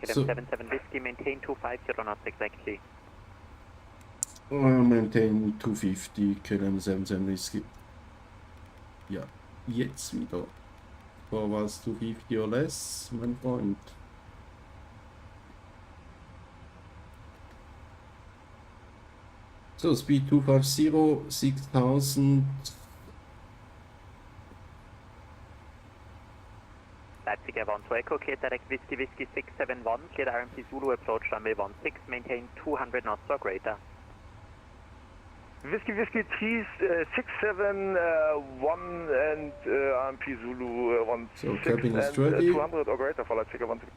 Speaker 15: KLM 77 Whiskey, maintain 250 knots exactly.
Speaker 2: Maintain 250, KLM 77 Whiskey. Ja, jetzt wieder. Vor was 250 or less, mein Freund. So, Speed 250, 6000.
Speaker 15: Leipzig Avon to Echo, clear direct Whiskey 671, clear RMC Zulu approach runway 16, maintain 200 knots or greater.
Speaker 5: Whiskey 671 and RMP Zulu 16
Speaker 2: So, cabin is
Speaker 5: and
Speaker 2: ready.
Speaker 5: 200 or greater for Leipzig, I want to go.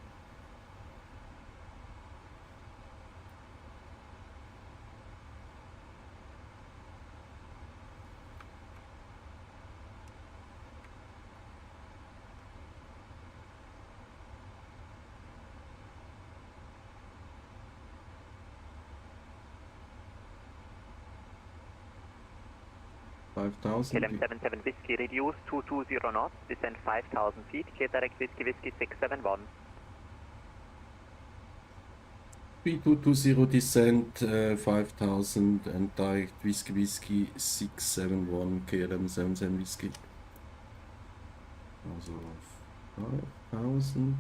Speaker 15: KLM 77 Whiskey, reduce 220 knots, descend 5000 feet, clear direct Whiskey 671.
Speaker 2: Speed 220 descent 5000 and direct Whiskey 671 KLM 77 Whiskey. Also 5000.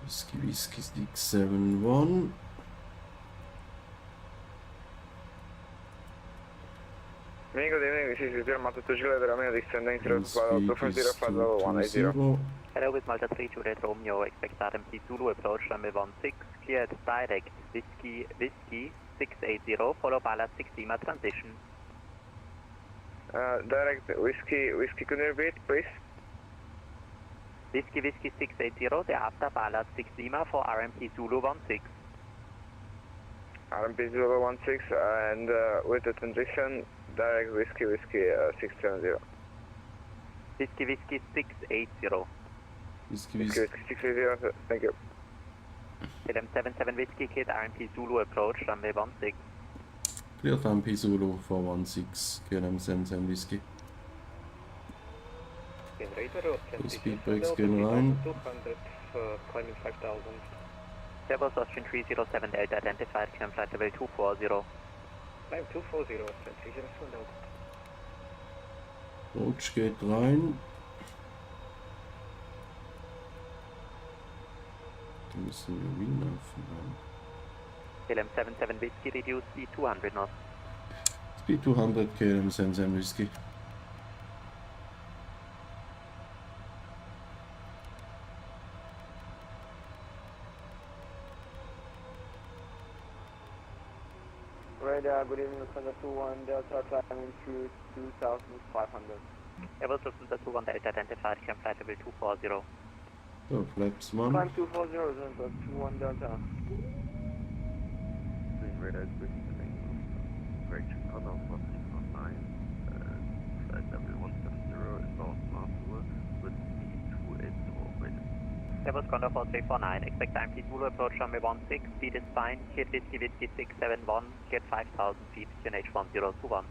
Speaker 2: Whiskey 671.
Speaker 6: Good evening, this is Malta 2 Juliet Romeo, descending to Flight 240
Speaker 15: Hello, with Malta 3 Juliet Romeo, expect RMP Zulu approach runway 16, cleared direct, Whiskey 680, follow ballot 6 Lima transition.
Speaker 6: Direct Whiskey, can you repeat, please?
Speaker 15: Whiskey 680, the after ballot 6 Lima for RMP Zulu 16.
Speaker 6: RMP Zulu 16, and with the transition, direct Whiskey 670.
Speaker 15: Whiskey 680.
Speaker 2: Whiskey
Speaker 6: 680, thank you.
Speaker 15: KLM 77 Whiskey, Kid RMP Zulu approach, runway 16.
Speaker 2: Clear RMP Zulu for 16, KLM 77 Whiskey. Speed brakes going rein.
Speaker 10: 200, climbing 5000.
Speaker 15: Airbus Austrian 307 Delta identified, climb flight level 240.
Speaker 10: Climb 240, 307 Delta.
Speaker 2: Approach geht rein. Da müssen wir Wien aufnehmen.
Speaker 15: KLM 77 Whiskey, reduce speed 200 knots.
Speaker 2: Speed 200, KLM 77 Whiskey.
Speaker 6: Radar, good evening, Lufthansa 21 Delta, climbing through 2500.
Speaker 15: Airbus Lufthansa 21 Delta identified, climb flight level 240.
Speaker 2: So, flaps 1.
Speaker 6: Climb 240, Lufthansa 21 Delta.
Speaker 17: Radar is with the correction cutoff for 349, flight level 170, inbound Marshall with speed 280 rated.
Speaker 15: Airbus Condor 4349, expect RMP Zulu approach runway 16, speed is fine, cleared Whiskey 671, cleared 5000 feet, QNH 1021.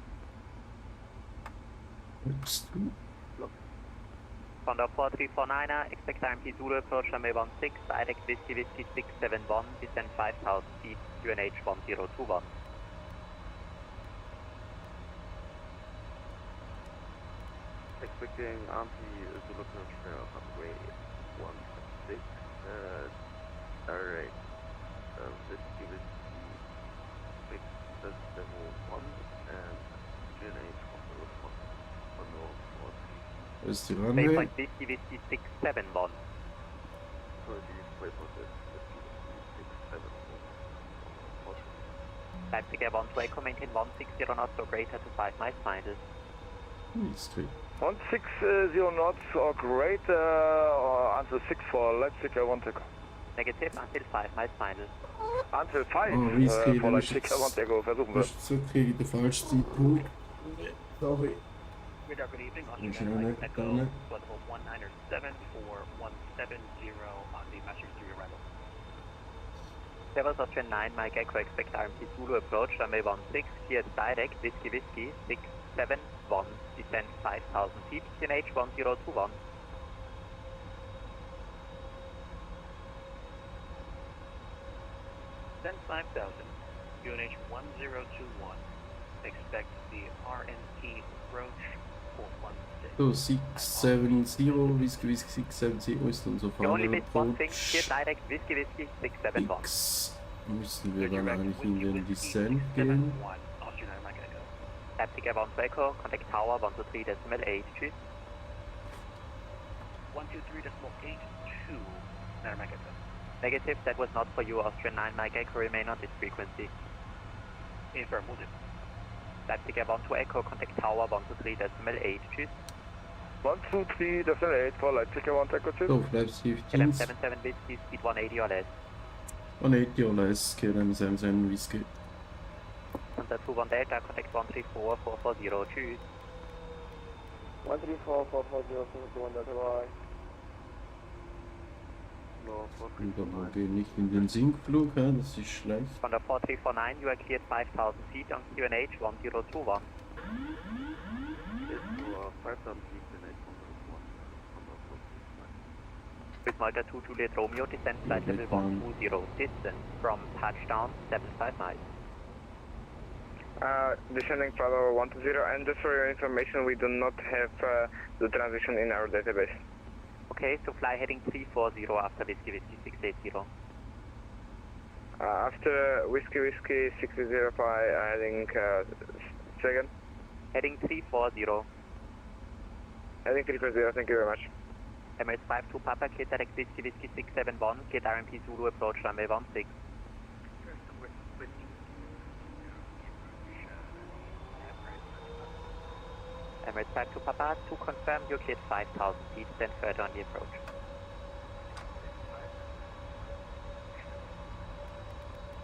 Speaker 15: Condor 4349, expect RMP Zulu approach runway 16, direct Whiskey 671, descend 5000 feet, QNH 1021.
Speaker 17: Expecting RMP Zulu approach runway 16, direct Whiskey 671 and GNH 104.
Speaker 2: Ist die Runway.
Speaker 15: Waypoint Whiskey 671. Leipzig Air 1 to Echo, maintain 160 knots or greater to 5 miles final.
Speaker 2: East
Speaker 6: 160 knots or greater, or until 6 for Leipzig, I want to go.
Speaker 15: Negative, until 5 miles final.
Speaker 6: Until 5
Speaker 2: for
Speaker 6: Leipzig, I want to go, versuchen wir.
Speaker 2: Das ist okay, der falsche Zeitpunkt. Sorry.
Speaker 4: Radar, good evening,
Speaker 2: Ich
Speaker 4: Austrian
Speaker 2: bin
Speaker 4: Airlines
Speaker 2: nicht
Speaker 4: Echo,
Speaker 2: dran.
Speaker 4: level 197 for 170 on the Masters 3 arrival.
Speaker 15: Airbus Austrian 9, Mike Echo, expect RMP Zulu approach, runway 16, cleared direct, Whiskey 671, descend 5000 feet, QNH 1021.
Speaker 4: Then 5000, QNH 1021. Expect the RMP approach for 16.
Speaker 2: So 670, Whiskey 670 ist unser
Speaker 15: You only
Speaker 2: Final
Speaker 15: missed one thing,
Speaker 2: Approach.
Speaker 15: cleared direct, Whiskey 671.
Speaker 2: X müssen wir dann eigentlich in den Descent gehen.
Speaker 4: Austrian Airlines Echo.
Speaker 15: Leipzig Air 1 to Echo, contact tower 123.8, tschüss.
Speaker 4: 123.82, Airlines Echo.
Speaker 15: Negative, that was not for you, Austrian 9, Mike Echo, remain on this frequency.
Speaker 4: Affirmative.
Speaker 15: Leipzig Air 1 to Echo, contact tower 123.8, tschüss.
Speaker 6: 123.8 for Leipzig, I want to go to.
Speaker 2: So, Leipzig
Speaker 15: KLM
Speaker 2: 15,
Speaker 15: 77 Whiskey, speed 180 or less.
Speaker 2: 180 or less, KLM 77 Whiskey.
Speaker 15: Hunter 21 Delta, contact 134.440, tschüss.
Speaker 6: 134.440, 21 Delta, bye.
Speaker 2: Und aber gehen nicht in den Sinkflug, das ist schlecht.
Speaker 15: Von der 4349, you are cleared 5000 feet on QNH 1021. With Malta 2 Juliet Romeo, descend flight level 120, distance from touchdown 75 miles.
Speaker 6: Descending Bravo 120, and just for your information, we do not have the transition in our database.
Speaker 15: Okay, so fly heading 340 after Whiskey Whiskey 680.
Speaker 6: After Whiskey Whiskey 605, heading second.
Speaker 15: Heading 340.
Speaker 6: Heading 340, thank you very much.
Speaker 15: Emirates 52 Papa, Kate direct Whiskey Whiskey 671, Kate RMP Zulu approach runway 16. Emirates 52 Papa, to confirm you cleared 5,000 feet, then further on the approach.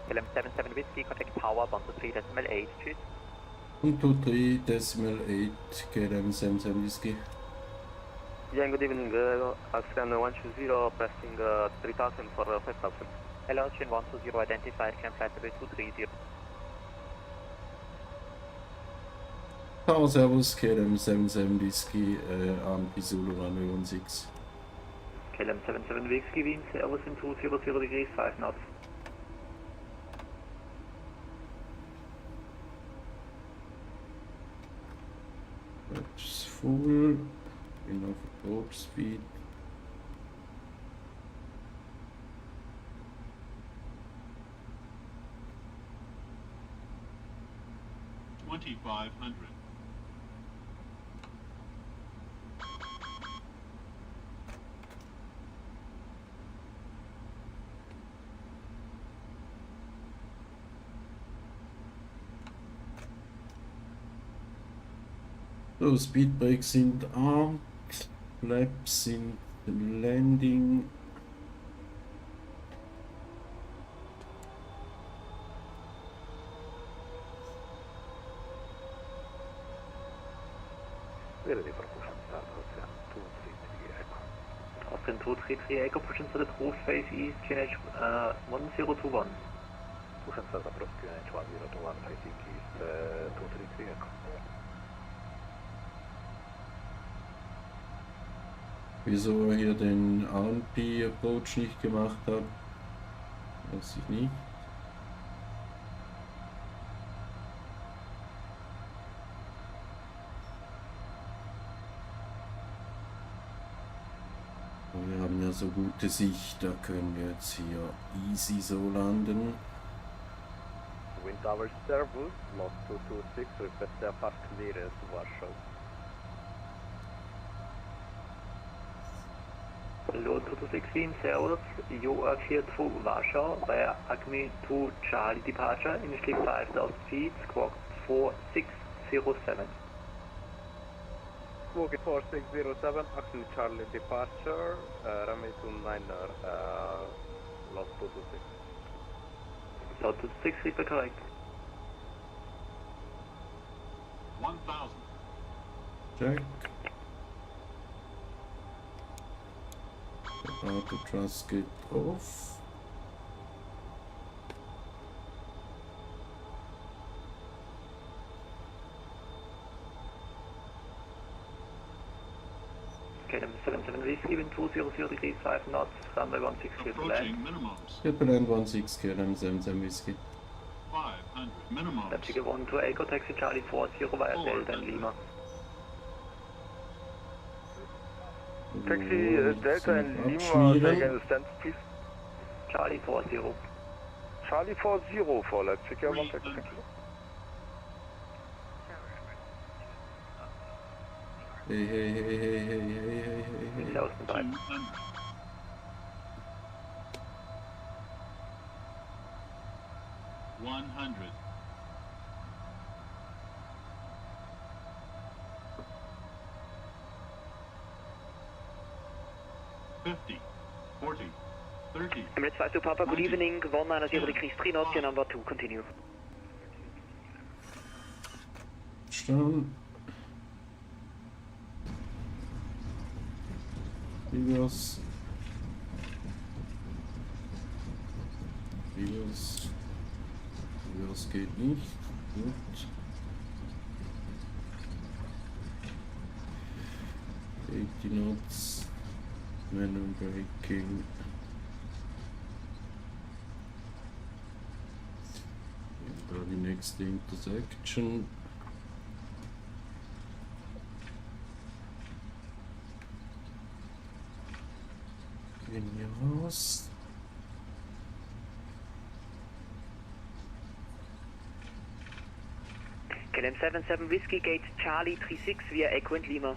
Speaker 15: KLM 77 Whiskey, contact tower 123.8, tschüss.
Speaker 2: 123.8, KLM 77 Whiskey.
Speaker 10: Yeah, good evening, Amsterdam 120, pressing 3000 for 5000.
Speaker 15: Hello, Chin 120 identified, can flight level 230.
Speaker 2: Tower Servus, KLM 77 Whiskey, AMP Zulu runway 16.
Speaker 10: KLM 77 Whiskey, Wien, Servus in 200 degrees, 5 knots.
Speaker 2: That's full, enough top speed. So, Speedbrakes sind armed, Flaps sind landing.
Speaker 10: Austin 233 Echo, pushing to the cruise phase east, QNH 1021. Pushing to the approach QNH 1021, facing east 233 Echo.
Speaker 2: Wieso er hier den AMP-Approach nicht gemacht hat, weiß ich nicht. Wir haben ja so gute Sicht, da können wir jetzt hier easy so landen.
Speaker 17: Wind Tower Servus, Lot 226, request the fast clearance to Warsaw.
Speaker 10: Hello 226 Servus, you are cleared for Warsaw via Acme to Charlie departure, initially 5,000 feet, squawk 4607.
Speaker 17: Squawk 4607, Acme Charlie departure, runway 29, Lot 226.
Speaker 10: Lot 226, reaper correct.
Speaker 2: 1000. Check. Auto Trust geht off.
Speaker 10: KLM 77 Whiskey, wind 200 degrees, 5 knots, runway 16 clear to land.
Speaker 2: Clear to land 16, KLM 77 Whiskey.
Speaker 20: 500 minimum.
Speaker 10: Taxi 1 to Echo, taxi Charlie 40 via Delta and Lima.
Speaker 5: Taxi Delta and Lima, again stand please.
Speaker 10: Charlie 40.
Speaker 5: Charlie 40 for Leipzig, yeah, 1 second, thank you.
Speaker 2: Hey, hey, hey, hey, hey, hey, hey, hey, hey.
Speaker 20: 100.
Speaker 4: Emirates 52 Papa, good evening, 190 degrees 3 knots, your number 2, continue.
Speaker 2: Stand. Reverse. Reverse. Reverse geht nicht. Gut. 80 knots. Manual braking. die nächste Intersection. Gehen hier raus.
Speaker 15: KLM 77 Whiskey Gate Charlie 36 via Echo and Lima.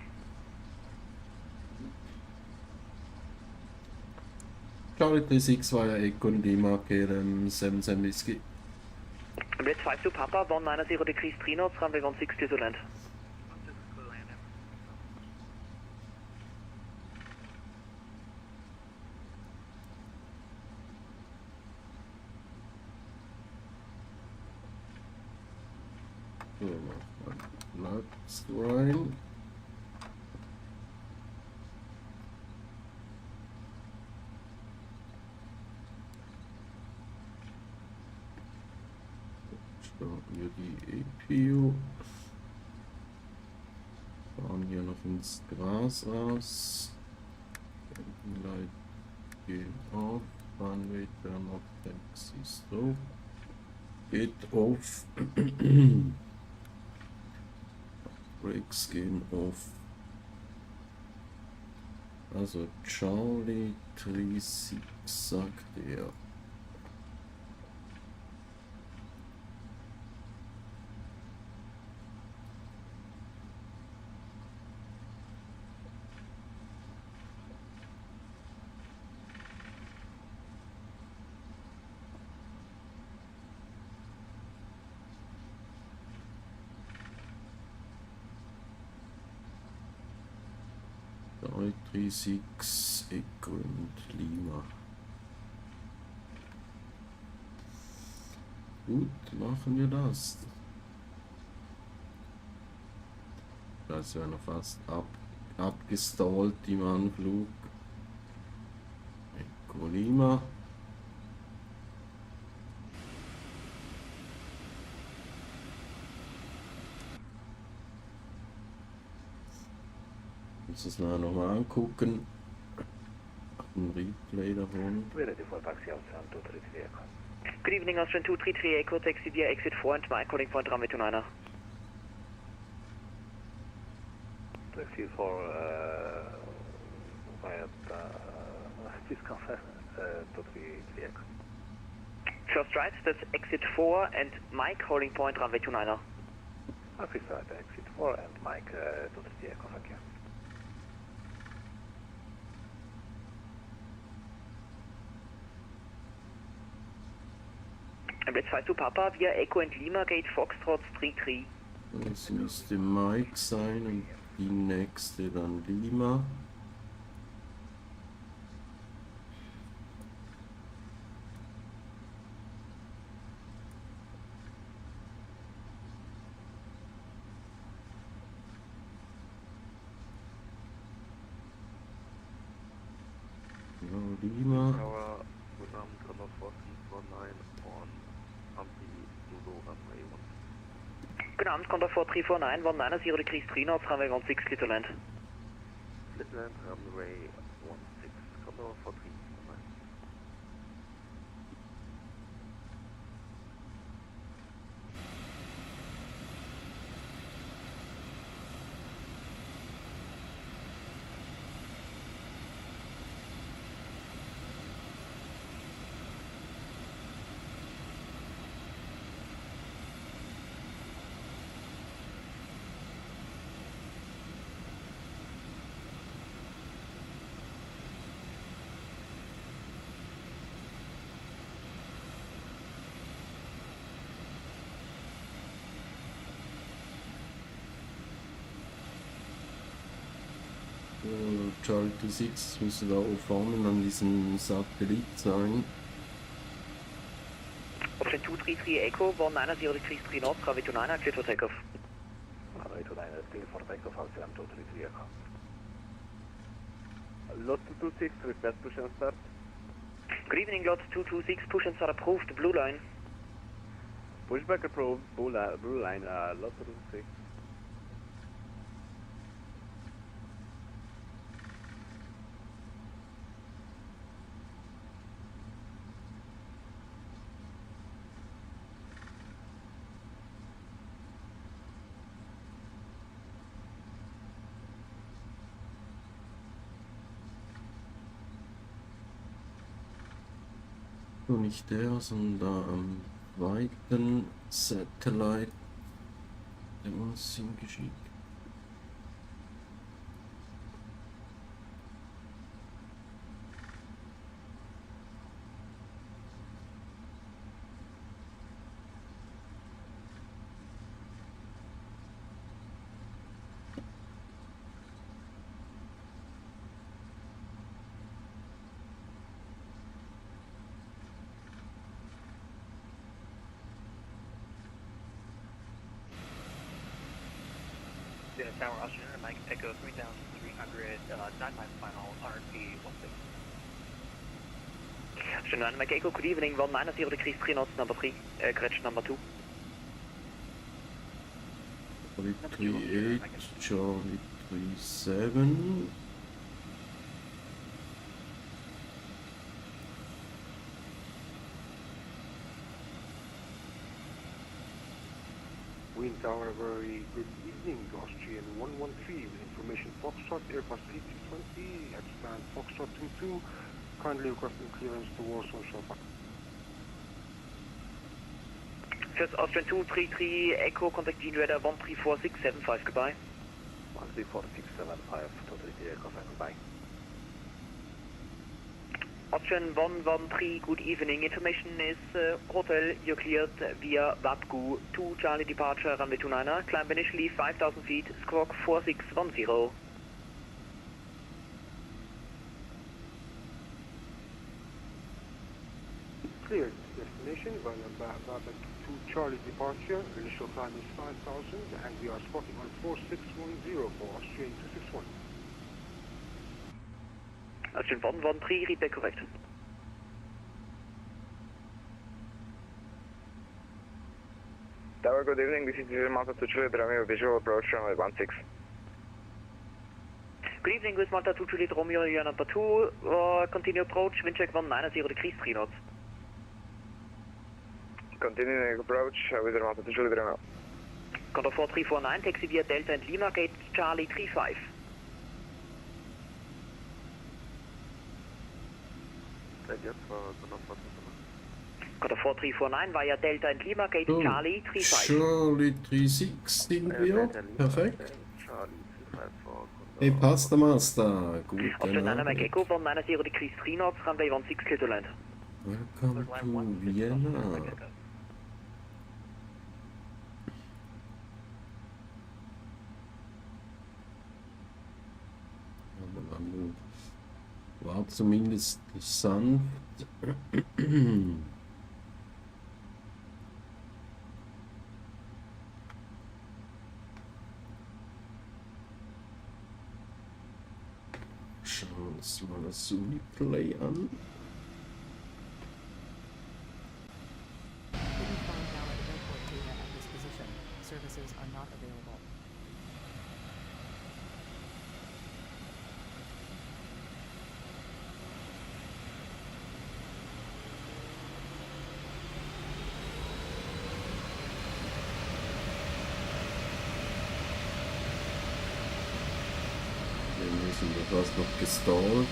Speaker 2: Charlie 36 via Echo and Lima, KLM 77 Whiskey.
Speaker 15: Emirates 5 to Papa, 190 decrease 3 knots, runway 16 clear to land.
Speaker 2: So, nochmal Platz rein. Starten wir die APU. Fahren hier noch ins Gras raus. Light gehen auf. Runway turn off taxi stop. Geht auf. Brakes gehen auf. Also Charlie 36 sagt er. Charlie 36 Echo und Lima. Gut, machen wir das. Das wäre noch fast abgestallt im Anflug. Echo Lima. Muss das nachher nochmal angucken. Ein Replay davon.
Speaker 15: Good evening, Austrian 233 Echo, taxi via exit 4 and my calling point runway 29er.
Speaker 14: Taxi 4, please confirm, 233 Echo.
Speaker 15: First right, that's exit 4 and my calling point runway 29er.
Speaker 14: Officer, exit 4 and Mike, 233 Echo, thank you.
Speaker 15: Emirates 5 to Papa via Echo and Lima Gate Foxtrot 33.
Speaker 2: Das müsste Mike sein und die nächste dann Lima. Ja, Lima.
Speaker 15: Good Abend, Condor 4349, 190 decrease 3 knots, runway 16 clear to land.
Speaker 17: Split land, runway 16, Condor 4349.
Speaker 2: Charlie 36 müsste da oben vorne an diesem Satellit sein.
Speaker 15: Option 233 Echo, 190 decrease 3 knots, runway 29er, clear for takeoff.
Speaker 14: Runway 29, clear for takeoff, AMS 233 Echo. Lot 226, request push and start.
Speaker 15: Good evening, Lot 226, push and start approved, blue line.
Speaker 14: Pushback approved, blue line, Lot 226.
Speaker 2: Und nicht der, sondern da am zweiten Satellite, der uns hingeschickt.
Speaker 15: Tower Austrian and Mike Echo 3300, 9 miles final, RP 16. Austrian Mike Echo, good evening, 190 degrees 3 knots, number 3, correction number 2.
Speaker 2: Charlie 38, Charlie 37.
Speaker 21: Wind Tower, very good evening, Austrian 113 with information Foxtrot, Airbus A220, at stand Foxtrot 22, kindly requesting clearance to Warsaw Shop.
Speaker 15: First Austrian 233, Echo, contact Gene Radar 134675, goodbye.
Speaker 14: 134675, totally aircraft, goodbye.
Speaker 15: Austrian 113, good evening. Information is hotel, you're cleared via VATGU 2 Charlie departure, runway 29er, climb initially 5,000 feet, squawk 4610.
Speaker 21: Cleared. Destination via VATGU 2 Charlie departure, initial climb is 5,000 and we are spotting on 4610 for Austrian 261.
Speaker 15: Austrian 113, read back correct.
Speaker 22: Tower, good evening, this is Malta to Chile, Romeo, visual approach runway 16.
Speaker 15: Good evening, with Malta to Juliet Romeo, you're number 2, continue approach, wind check 190 degrees 3 knots.
Speaker 22: Continuing approach with Malta to Juliet Romeo.
Speaker 15: Condor 4349, taxi via Delta and Lima, gate Charlie 35. Condor 4349 via Delta and Lima, gate Charlie 35.
Speaker 2: Charlie 36 sind wir. Perfekt. Hey, passt der Master. Gut.
Speaker 15: Austrian 9 Mike Echo, 190 degrees 3 knots, runway 16 clear to land.
Speaker 2: Welcome to Vienna. War zumindest sanft. Schauen wir uns mal das Uniplay an.
Speaker 11: Services are not available.
Speaker 2: Wir sind etwas noch gestallt.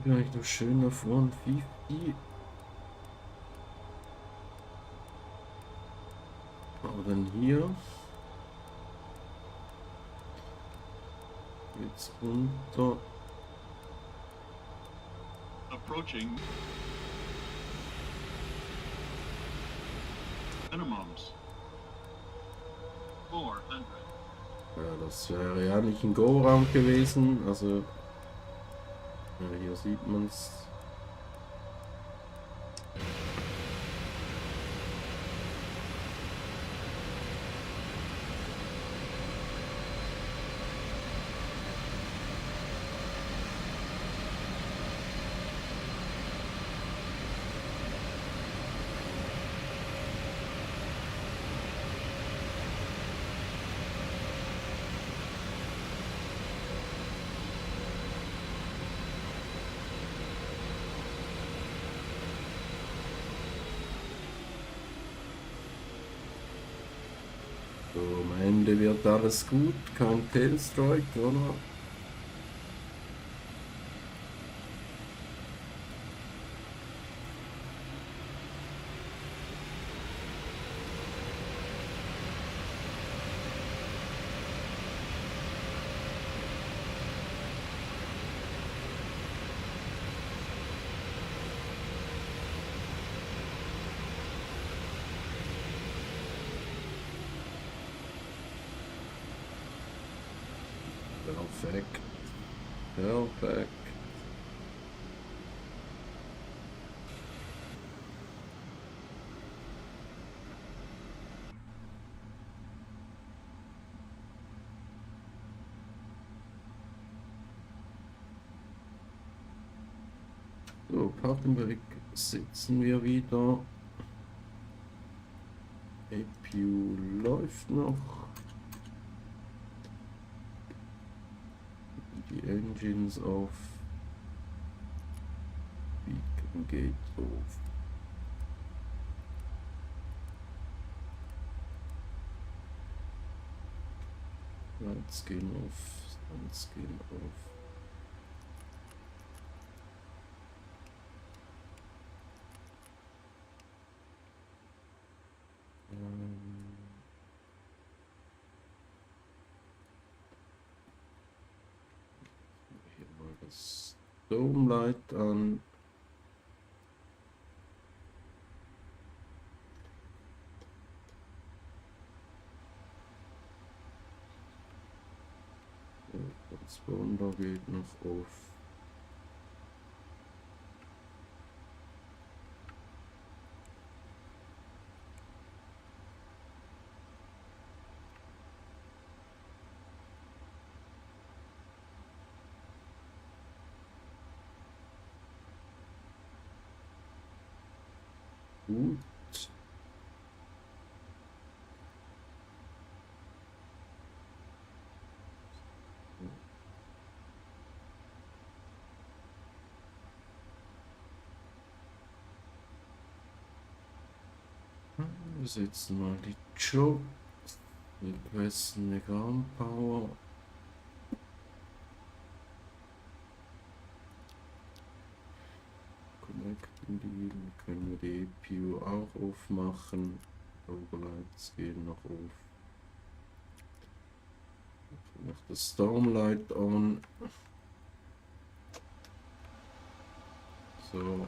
Speaker 2: Ja, ich noch schön auf 150. Aber dann hier jetzt runter.
Speaker 20: Approaching minimums 400.
Speaker 2: Ja, das wäre ja nicht ein Go-Raum gewesen, also ja, hier sieht man es. So, am Ende wird alles gut, kein Tailstrike, oder? Perfekt. Perfekt. So, Parkenberg sitzen wir wieder. APU läuft noch. Die Engines auf. Beacon geht auf. Lights gehen auf. Lights gehen auf. Hier mal das Dome Light an. Transponder geht noch auf. Gut. Wir setzen mal die Joe. Requesten eine Ground Power. Connecten die, dann können wir die APU auch aufmachen. Overlights gehen noch auf. Noch das Stormlight on. So.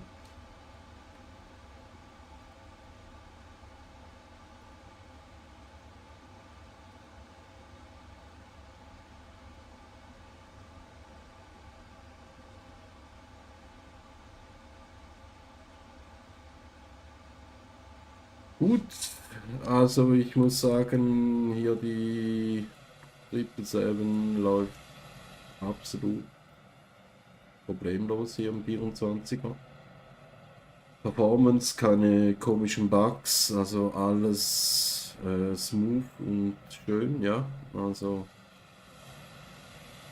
Speaker 2: Gut, also ich muss sagen, hier die 777 läuft absolut problemlos hier im 24er. Performance, keine komischen Bugs, also alles smooth und schön, ja. Also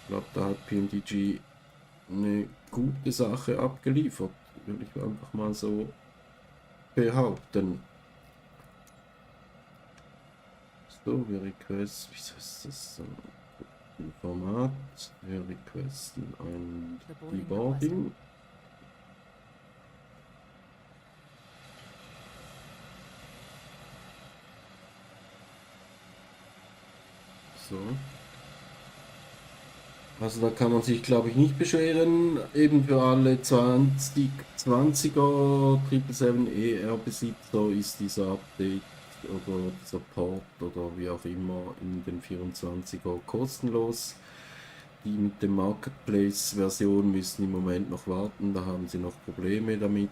Speaker 2: ich glaube, da hat PMDG eine gute Sache abgeliefert, würde ich einfach mal so behaupten. So, wir requesten, wieso ist das so ein Format? Wir requesten ein Deboarding. So. Also da kann man sich, glaube ich, nicht beschweren. Eben für alle 20er 777 ER Besitzer ist dieser Update oder Support oder wie auch immer in den 24er kostenlos. Die mit dem Marketplace-Version müssen im Moment noch warten, da haben sie noch Probleme damit.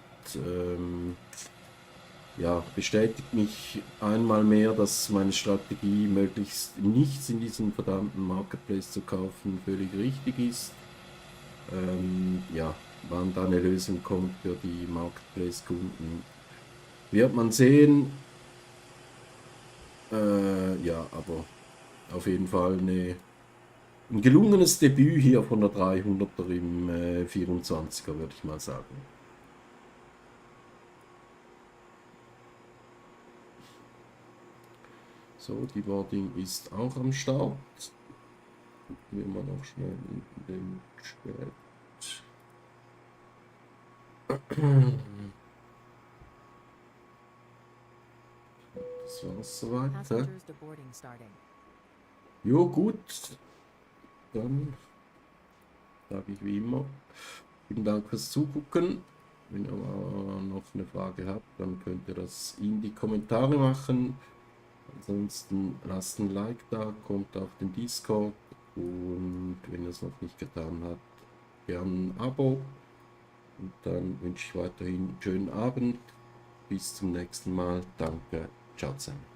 Speaker 2: Ja, bestätigt mich einmal mehr, dass meine Strategie, möglichst nichts in diesem verdammten Marketplace zu kaufen, völlig richtig ist. Ja, wann da eine Lösung kommt für die Marketplace-Kunden, wird man sehen. Ja, aber auf jeden Fall ein gelungenes Debüt hier von der 300er im 24er, würde ich mal sagen. So, die Boarding ist auch am Start. Gucken wir mal noch schnell in den Chat. Das war's soweit. Jo, gut. Dann sage ich wie immer, vielen Dank fürs Zugucken. Wenn ihr noch eine Frage habt, dann könnt ihr das in die Kommentare machen. Ansonsten lasst ein Like da, kommt auf den Discord und wenn ihr es noch nicht getan habt, gerne ein Abo. Und dann wünsche ich weiterhin einen schönen Abend. Bis zum nächsten Mal. Danke. Ciao zusammen.